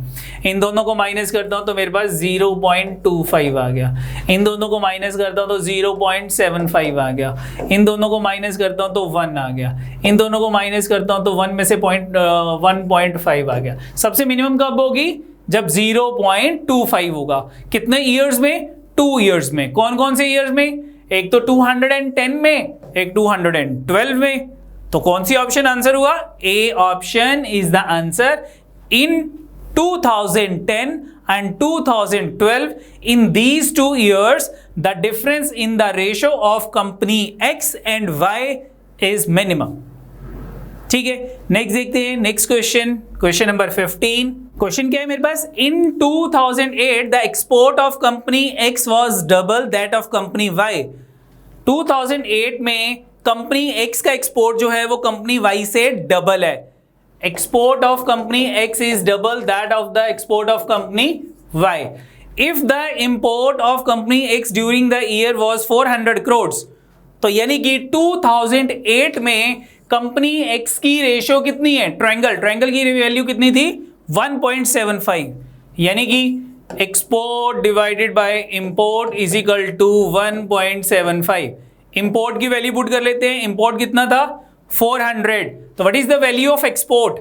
इन दोनों को माइनस करता हूं तो मेरे पास 0.25 आ गया। इन दोनों को माइनस करता हूं तो 0.75 आ गया। इन दोनों को माइनस करता हूं तो 1 आ गया। इन दोनों को माइनस करता हूं तो 1 में से 1.5 आ गया। सबसे मिनिमम कब होगी? जब 0.25 होगा। कितने ईयर्स में? 2 ईयर्स में। कौन कौन से ईयर्स में? एक तो 210 में, एक 212 में। तो कौन सी ऑप्शन आंसर हुआ? ए option is the answer. In 2010 and 2012, in these 2 years the difference in the ratio of company X and Y is minimum। ठीक है, नेक्स्ट देखते हैं नेक्स्ट क्वेश्चन, क्वेश्चन नंबर 15। क्वेश्चन क्या है मेरे पास? In 2008 the export of company X was double that of company Y. 2008 में कंपनी एक्स का एक्सपोर्ट जो है वो कंपनी वाई से डबल है। Export of company X is double that of the export of company Y. If the import of company X during the year was 400 crore, तो यानी कि 2008 में कंपनी एक्स की रेशियो कितनी है? ट्रायंगल की वैल्यू कितनी थी? 1.75, यानी कि export divided by import is equal to 1.75। Import की वैल्यू पुट कर लेते हैं। इंपोर्ट कितना था? 400। तो what is the value of export?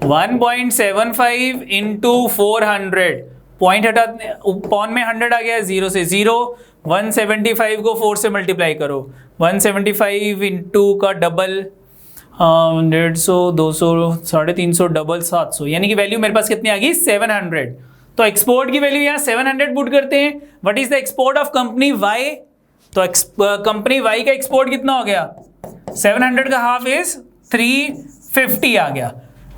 1.75 into 400। Point हटा, पॉन में 100 आ गया, 0 से 0। 175 को 4 से मल्टीप्लाई करो। 175 इंटू का डबल 150, 200, 350, डबल 700, यानी कि वैल्यू मेरे पास कितनी आ गई? 700। तो एक्सपोर्ट की वैल्यू यहाँ 700 पुट करते हैं। What is the export of company Y? तो कंपनी वाई का एक्सपोर्ट कितना हो गया? 700 का हाफ इज 350 आ गया।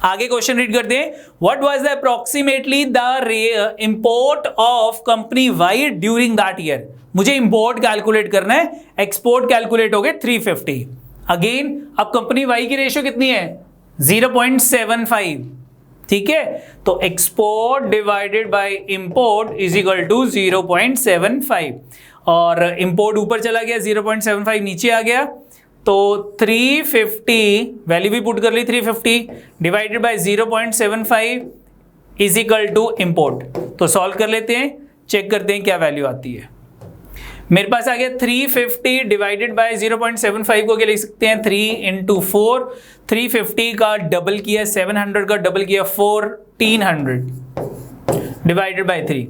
आगे क्वेश्चन रीड करते हैं। What was the approximately the import of company Y during that year? मुझे इंपोर्ट कैलकुलेट करना है, एक्सपोर्ट कैलकुलेट हो गए 350। अगेन अब कंपनी वाई की रेशियो कितनी है? 0.75। ठीक है, तो export divided by import is equal to 0.75 और इंपोर्ट ऊपर चला गया, 0.75 नीचे आ गया, तो 350 वैल्यू भी पुट कर ली, 350 divided by 0.75 is equal to import. तो सॉल्व कर लेते हैं। चेक करते हैं क्या वैल्यू आती है। मेरे पास आ गया 350 डिवाइडेड बाय 0.75 को क्या लिख सकते हैं 3 into 4, 350 का डबल किया 700 का डबल किया 1400 डिवाइडेड बाय 3,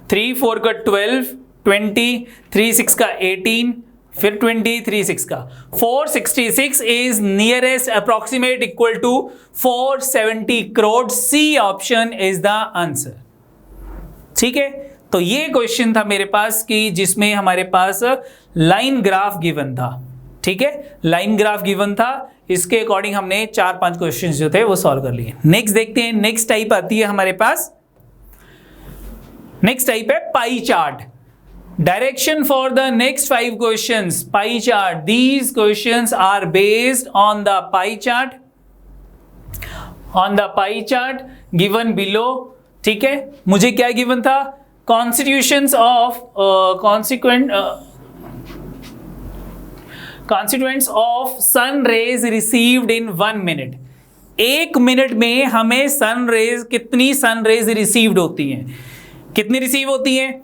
3 4 का 12, 20, 3 6 का 18, फिर 20, 3 6 का 466 is nearest approximate equal to 470 crore. C option is the answer. ठीक है, तो ये क्वेश्चन था मेरे पास कि जिसमें हमारे पास लाइन ग्राफ गिवन था। ठीक है, लाइन ग्राफ गिवन था, इसके अकॉर्डिंग हमने 4-5 क्वेश्चंस जो थे वो सॉल्व कर लिए। नेक्स्ट देखते हैं, नेक्स्ट टाइप आती है हमारे पास, नेक्स्ट टाइप है pie chart. Direction for the next 5 questions, pie chart. These questions are based on the pie chart. On the pie chart given below. ठीक है, मुझे क्या given था? Constituents of constituents of sun rays received in 1 minute. 1 minute में हमें sun rays, कितनी सन rays received होती हैं, कितनी रिसीव होती हैं?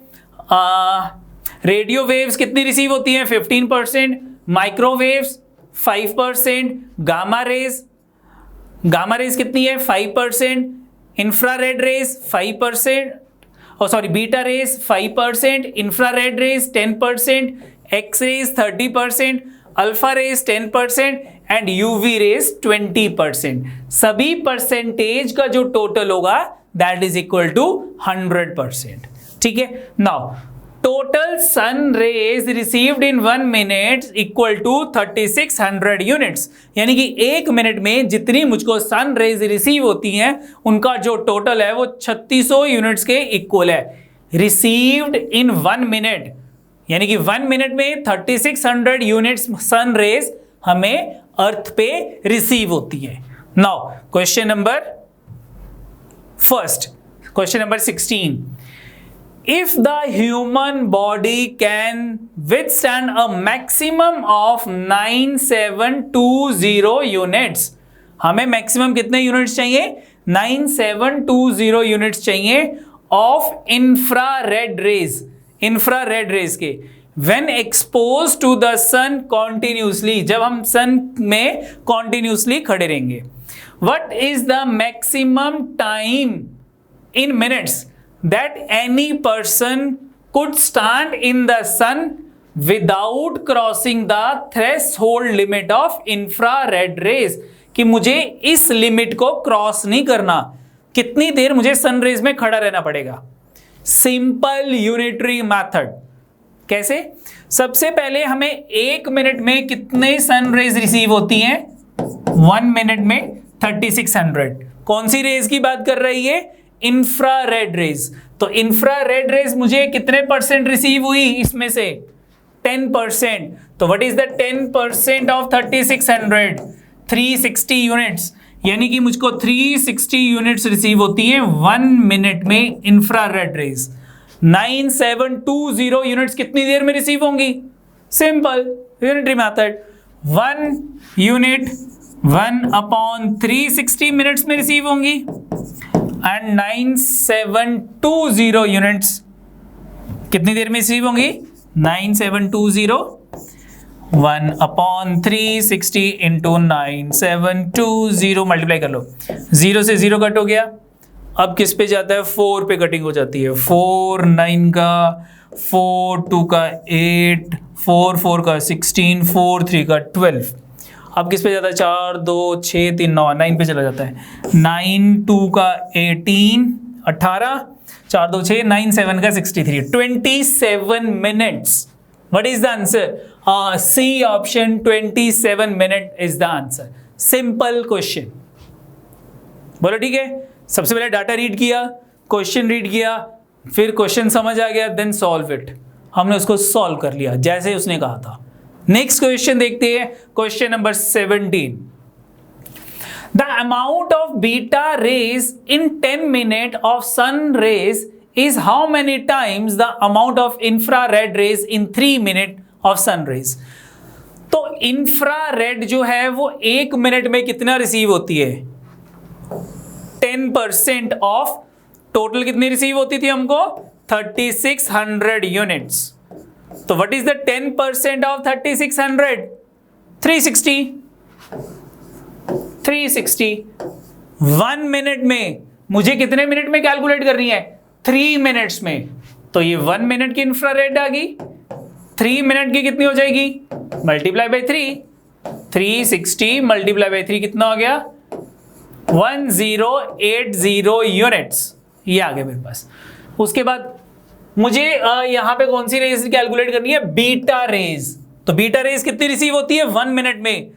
रेडियो वेव्स कितनी रिसीव होती हैं? 15%, माइक्रोवेव्स 5%, गामा रेज कितनी है? 5%, infrared rays 5%, beta rays 5%, infrared rays 10%, X rays 30%, alpha rays 10% and UV rays 20%। सभी परसेंटेज का जो टोटल होगा दैट इज इक्वल टू 100%। ठीक है, now total sun rays received in 1 minute equal to 3600 units, यानी कि 1 मिनट में जितनी मुझको सन रेज रिसीव होती हैं उनका जो टोटल है वो 3600 यूनिट्स के इक्वल है। रिसीव्ड इन 1 मिनट, यानी कि 1 मिनट में 3600 यूनिट्स सन रेज हमें अर्थ पे रिसीव होती है। Now question number 16, if the human body can withstand a maximum of 9720 units, हमें मैक्सिमम कितने यूनिट्स चाहिए? 9720 यूनिट्स चाहिए ऑफ इंफ्रारेड रेज के when exposed to the sun continuously, जब हम सन में continuously खड़े रहेंगे। what is the maximum time in minutes that any person could stand in the sun without crossing the threshold limit of infrared rays, कि मुझे इस limit को cross नहीं करना, कितनी देर मुझे सन रेज में खड़ा रहना पड़ेगा? Simple unitary method. कैसे? सबसे पहले हमें 1 मिनट में कितने सन रेज रिसीव होती हैं? 1 मिनट में 3600। कौन सी रेज की बात कर रही है? Infrared rays. तो इंफ्रारेड रेज मुझे कितने परसेंट रिसीव हुई इसमें से? 10%। तो what is the 10% of 3600? 360 units, यानी कि मुझको 360 यूनिट्स रिसीव होती है 1 मिनट में इंफ्रारेड रेज। 9720 यूनिट्स कितनी देर में रिसीव होंगी? Simple unitary method, 1 unit 1/360 minutes में रिसीव होंगी एंड 9720 यूनिट्स कितनी देर में रिसीव होंगी? 9720 1/360 इंटू 9720 मल्टीप्लाई कर लो, 0 से 0 कट हो गया। अब किस पे जाता है? 4 पे कटिंग हो जाती है। 4 9 का 4 2 का 8 4 4 का 16 4 3 का 12। अब किस पे जाता है? 4 2 6 3 9 9 पे चला जाता है। 9 2 का 18 18 4 2 6 9 7 का 63 27 minutes. What is the answer? C option 27 minute is the answer. Simple question. बोलो ठीक है। सबसे पहले डाटा रीड किया, क्वेश्चन रीड किया, फिर क्वेश्चन समझ आ गया, देन सॉल्व इट। हमने उसको सॉल्व कर लिया जैसे उसने कहा था। नेक्स्ट क्वेश्चन देखते हैं, question number 17। The amount of beta rays in 10 minute of sun rays is how many times the amount of infrared rays in 3 minute of sun rays। तो इंफ्रारेड जो है वो 1 मिनट में कितना रिसीव होती है? 10% ऑफ टोटल कितनी receive होती थी हमको? 3600 यूनिट्स। तो what is the 10% of 3600? 360। 1 minute में मुझे कितने मिनट में कैलकुलेट करनी है? 3 मिनट्स में। तो ये 1 मिनट की इंफ्रारेड आ गई, 3 मिनट की कितनी हो जाएगी? मल्टीप्लाई बाई 3, 360 मल्टीप्लाई बाई 3 कितना हो गया? 1080 यूनिट्स। ये आ गया मेरे पास। उसके बाद मुझे यहां पे कौन सी रेज कैलकुलेट करनी है? Beta raise. तो बीटा रेज कितनी रिसीव होती है 1 मिनट में?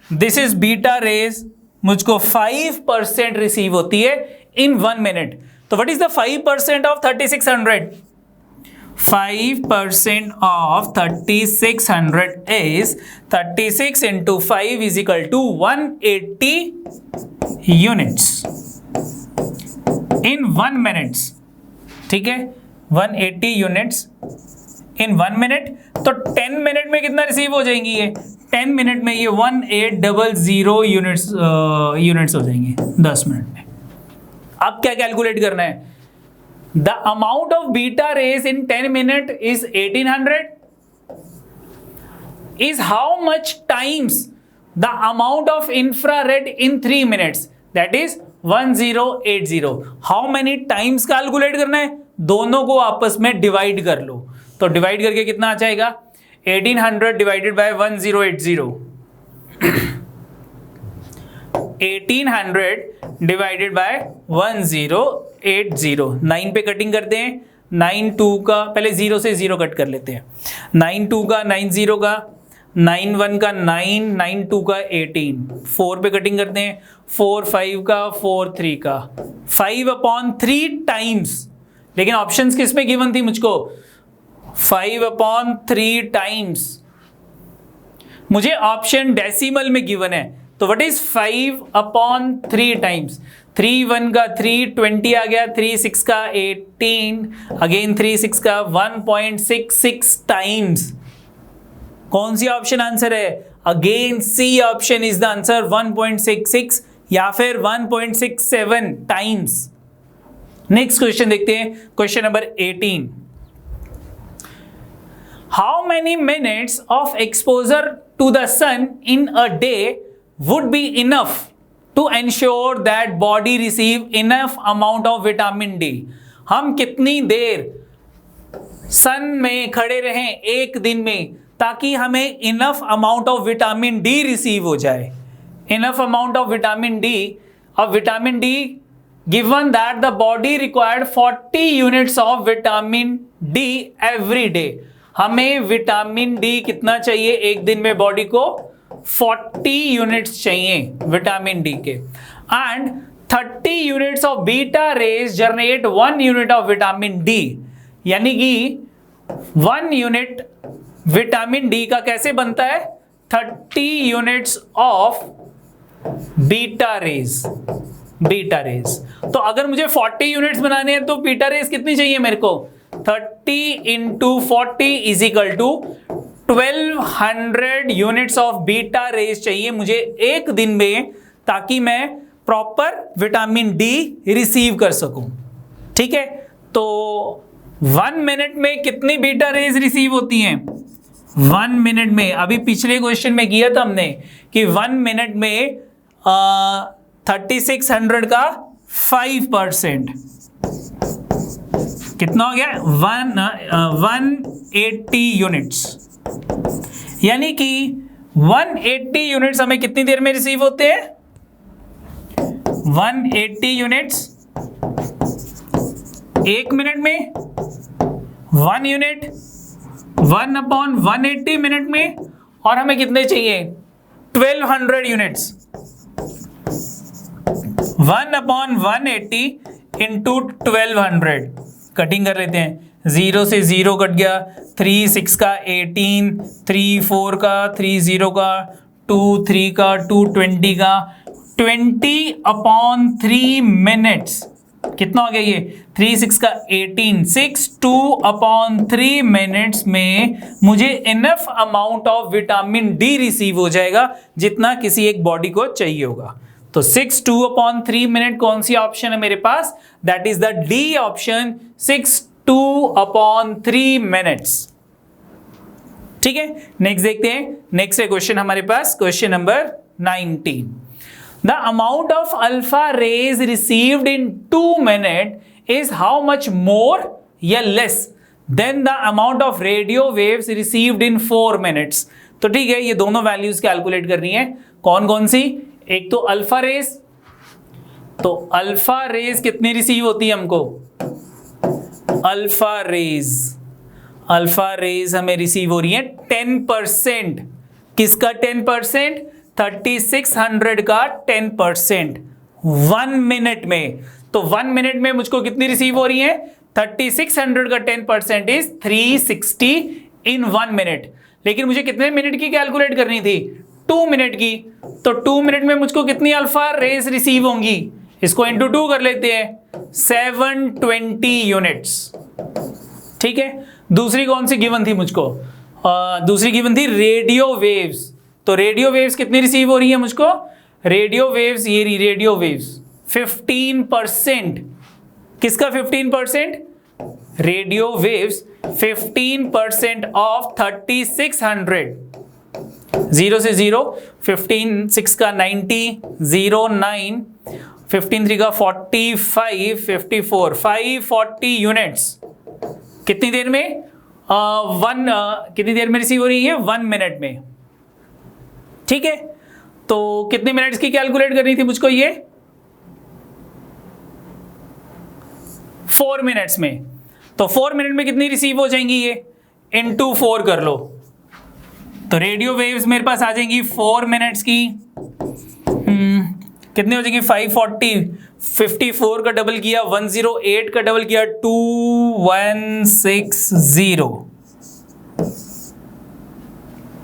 दिस इज बीटा रेज, मुझको 5% रिसीव होती है इन 1 मिनट। तो what is the 5% of 3600? 5% of 3600 is 36 into 5 is equal to 180 units in 1 minutes। ठीक है, 180 यूनिट्स इन 1 मिनट। तो 10 मिनट में कितना रिसीव हो जाएंगी ये? 10 मिनट में ये 1800 यूनिट्स हो जाएंगे 10 मिनट में। अब क्या कैलकुलेट करना है? The amount of beta rays in 10 minute is 1800 is how much times the amount of infrared in 3 minutes, that is 1080। how many times calculate करना है? दोनों को आपस में डिवाइड कर लो। तो डिवाइड करके कितना आ जाएगा? 1800 डिवाइडेड बाय 1080। 1800 divided by 1080। 9 पे कटिंग करते हैं। 9 2 का, पहले 0 से 0 कट कर लेते हैं। 9 2 का, 9 0 का, 9 1 का 9, 9 2 का 18। 4 पे कटिंग करते हैं। 4 5 का, 4 3 का, 5/3 टाइम्स। लेकिन ऑप्शंस किस में गिवन थी मुझको? 5/3 टाइम्स। मुझे ऑप्शन डेसिमल में गिवन है। तो व्हाट इज 5/3 टाइम्स? 3 1 का 3, 20 आ गया। 3 6 का 18, अगेन 3 6 का 1.66 टाइम्स। कौन सी ऑप्शन आंसर है? Again C option is the answer, 1.66 या फिर 1.67 टाइम्स। नेक्स्ट क्वेश्चन देखते हैं, question number 18। How many minutes of exposure to the sun in a day would be enough to ensure that body receive enough amount of vitamin D? हम कितनी देर सन में खड़े रहें एक दिन में ताकि हमें enough amount of vitamin D receive हो जाए? Enough amount of vitamin D given that the body required 40 units of vitamin D every day। हमें विटामिन डी कितना चाहिए एक दिन में? बॉडी को 40 यूनिट्स चाहिए विटामिन डी के। And 30 units of beta raise generate 1 unit of vitamin D. यानी कि 1 यूनिट विटामिन डी का कैसे बनता है? 30 यूनिट्स ऑफ बीटा रेज। तो अगर मुझे 40 यूनिट्स बनाने हैं तो बीटा रेज कितनी चाहिए मेरे को? 30 into 40 is equal to 1200 units of beta rays चाहिए मुझे एक दिन में, ताकि मैं प्रॉपर विटामिन डी रिसीव कर सकूं। ठीक है, तो 1 मिनट में कितनी बीटा रेज रिसीव होती हैं? 1 मिनट में, अभी पिछले क्वेश्चन में किया था हमने कि 1 मिनट में 3600 का 5% कितना हो गया? 180 यूनिट्स। यानी कि 180 यूनिट्स हमें कितनी देर में रिसीव होते हैं? 180 यूनिट्स 1 मिनट में, 1 यूनिट 1/180 मिनट में, और हमें कितने चाहिए? 1200 यूनिट्स। 1/180 इंटू 1200। कटिंग कर लेते हैं। 0 से 0 कट गया। 3 6 का 18, 3 4 का 3 0 का 2 3 का 2 20 का 20/3 मिनट्स। कितना हो गया ये? 3 6 का 18, 6 2/3 मिनट्स में मुझे enough amount of vitamin D receive हो जाएगा जितना किसी एक बॉडी को चाहिए होगा। तो 6 2/3 मिनट कौन सी ऑप्शन है मेरे पास? That is the D option, 6 2/3 minutes. ठीक है, नेक्स्ट देखते हैं। नेक्स्ट है क्वेश्चन हमारे पास, question number 19। The amount of alpha rays received in 2 minute is how much more या less than the amount of radio waves received in 4 minutes. तो ठीक है, ये दोनों वैल्यूज कैलकुलेट करनी है। कौन कौन सी? एक तो अल्फा रेज, तो अल्फा रेज कितनी रिसीव होती है हमको? अल्फा रेज हमें रिसीव हो रही है 10%। किसका 10%? 3600 का 10% 1 मिनट में। तो 1 मिनट में मुझको कितनी रिसीव हो रही है? 3600 का 10% इज 360 इन 1 मिनट। लेकिन मुझे कितने मिनट की कैलकुलेट करनी थी? 2 मिनट की। तो 2 मिनट में मुझको कितनी अल्फा रेज रिसीव होंगी? इसको इंटू 2 कर लेते हैं, 720 यूनिट्स। ठीक है, दूसरी कौन सी गिवन थी मुझको? दूसरी गिवन थी रेडियो वेव्स। तो रेडियो वेव्स कितनी रिसीव हो रही है मुझको? रेडियो वेव्स, ये रही रेडियो वेव्स 15%। किसका 15%? Radio waves 15% of 3600। 0 से 0, 15 6 का 90, 0 9, 15 3 का 45, 54, 540 यूनिट्स। कितनी देर में? कितनी देर में रिसीव हो रही है? 1 मिनट में। ठीक है, तो कितने मिनट्स की कैलकुलेट करनी थी मुझको? ये 4 मिनट्स में। तो 4 मिनट में कितनी रिसीव हो जाएंगी? ये इंटू 4 कर लो। तो रेडियो वेव्स मेरे पास आ जाएंगी 4 मिनट्स की। कितने हो जाएंगे? 540, 54 का डबल किया 108 का डबल किया 2160।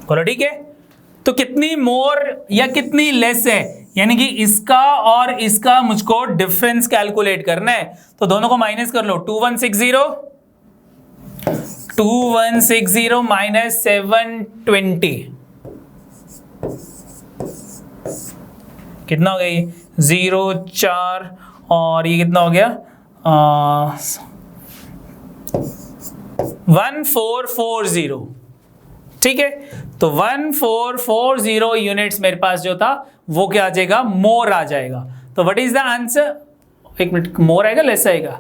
बोलो ठीक है। तो कितनी मोर या कितनी लेस है, यानी कि इसका और इसका मुझको डिफरेंस कैलकुलेट करना है। तो दोनों को माइनस कर लो, 2160 माइनस 720 कितना हो गया? 0 4 और ये कितना हो गया? 1440। ठीक है, तो 1440 यूनिट्स मेरे पास जो था वो क्या आ जाएगा? मोर आ जाएगा। तो व्हाट इज द आंसर? एक मिनट, मोर आएगा लेस आएगा?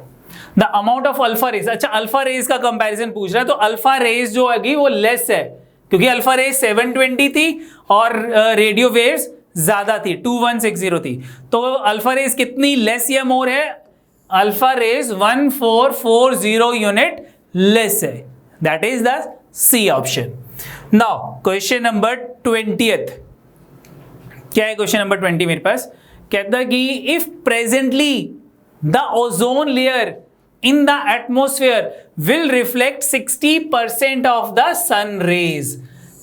The amount of alpha rays. अच्छा, अल्फा रेज का कंपैरिजन पूछ रहा है, तो अल्फा रेज जो आएगी वो लेस है, क्योंकि अल्फा रेज 720 थी और रेडियो वेव्स ज्यादा थी, 2160 थी। तो अल्फा रेज कितनी लेस या मोर है? अल्फा रेज 1440 यूनिट लेस है। That is the C option. Now question number 20th। क्या है क्वेश्चन नंबर 20 मेरे पास? कहता है कि if presently the ozone layer in the atmosphere will reflect 60% of the sun rays,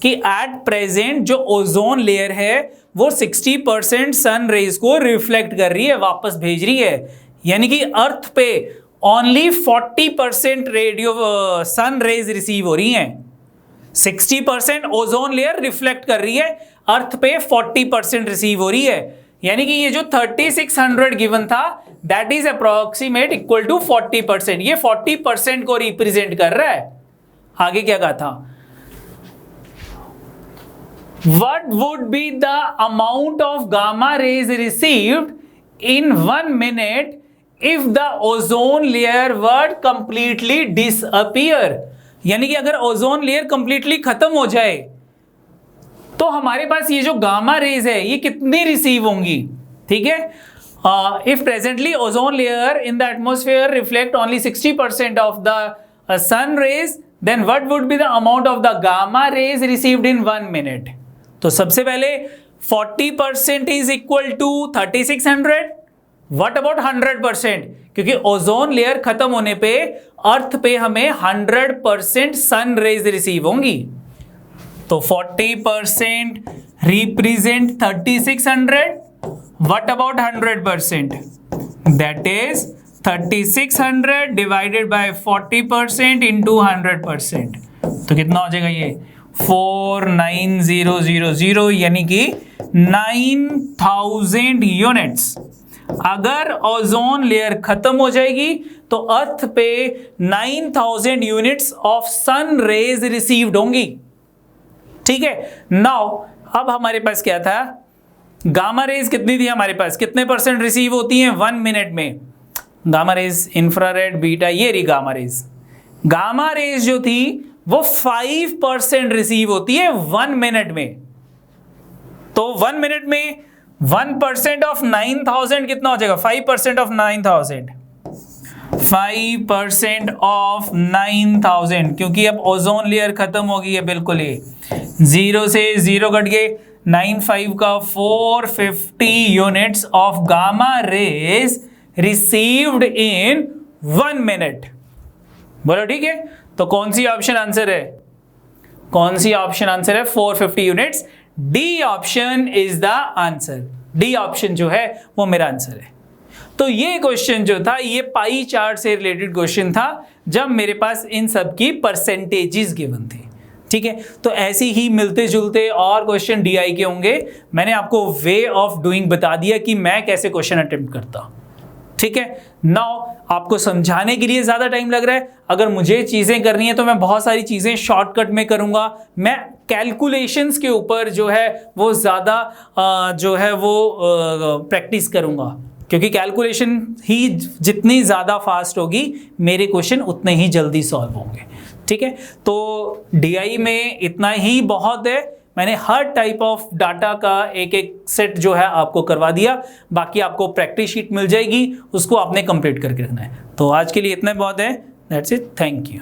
कि एट प्रेजेंट जो ozone layer है वो 60% सन रेज को रिफ्लेक्ट कर रही है, वापस भेज रही है। यानी कि अर्थ पे only 40% radio sun rays receive हो रही हैं। 60% ओजोन लेयर रिफ्लेक्ट कर रही है, अर्थ पे 40% रिसीव हो रही है। यानी कि ये जो 3600 गिवन था that is approximate equal to 40%। ये 40% को रिप्रेजेंट कर रहा है। आगे क्या कहा था? What would be the amount of gamma rays received in 1 minute if the ozone layer were completely disappear? यानी कि अगर ओजोन लेयर कंप्लीटली खत्म हो जाए तो हमारे पास ये जो गामा रेज है ये कितनी रिसीव होंगी? ठीक है, if presently ozone layer in the atmosphere reflect only 60% of the sun rays, then what would be the amount of the gamma rays received in 1 minute? तो सबसे पहले 40% is equal to 3600। What about 100%? क्योंकि ozone layer खत्म होने पे अर्थ पे हमें 100% सन rays receive होंगी। तो 40% represent 3600। What about 100%? That is 3600 divided by 40% into 100%। तो कितना हो जाएगा ये? 49000, यानी कि 9000 यूनिट्स। अगर ओजोन लेयर खत्म हो जाएगी तो अर्थ पे 9000 units of sun rays received होंगी। ठीक है, नाउ अब हमारे पास क्या था, गामा रेज कितनी थी हमारे पास, कितने परसेंट रिसीव होती हैं 1 मिनट में। गामा रेज, इंफ्रारेड, बीटा, ये रही गामा रेज। गामा रेज जो थी वो 5% रिसीव होती है 1 मिनट में। तो 1 मिनट में 1% ऑफ 9000 कितना हो जाएगा, 5% ऑफ 9000, 5% ऑफ 9000, क्योंकि अब ओजोन लेयर खत्म हो गई है बिल्कुल ही। 0 से 0 कट गए, 95 का 450 units of gamma rays received in 1 minute. बोलो ठीक है, तो कौन सी ऑप्शन आंसर है, कौन सी ऑप्शन आंसर है, 450 units. D option is the answer, D option जो है वो मेरा आंसर है। तो ये क्वेश्चन जो था ये पाई चार्ट से रिलेटेड क्वेश्चन था, जब मेरे पास इन सब की परसेंटेजेस गिवन थे। ठीक है, तो ऐसे ही मिलते जुलते और क्वेश्चन डीआई के होंगे। मैंने आपको वे ऑफ डूइंग बता दिया कि मैं कैसे क्वेश्चन अटेम्प्ट करता हूं। ठीक है, नाउ आपको समझाने के लिए ज्यादा टाइम लग रहा है, अगर मुझे चीजें करनी है तो मैं बहुत सारी चीजें शॉर्टकट में करूंगा। मैं कैलकुलेशंस के ऊपर जो है वो ज्यादा जो है वो प्रैक्टिस करूंगा, क्योंकि कैलकुलेशन ही जितनी ज्यादा फास्ट होगी मेरे क्वेश्चन उतने ही जल्दी सॉल्व होंगे। ठीक है, तो डीआई में इतना ही बहुत है। मैंने हर टाइप ऑफ डाटा का एक एक सेट जो है आपको करवा दिया, बाकी आपको प्रैक्टिस शीट मिल जाएगी, उसको आपने कंप्लीट करके रखना है। तो आज के लिए इतना बहुत है, दैट्स इट, थैंक यू।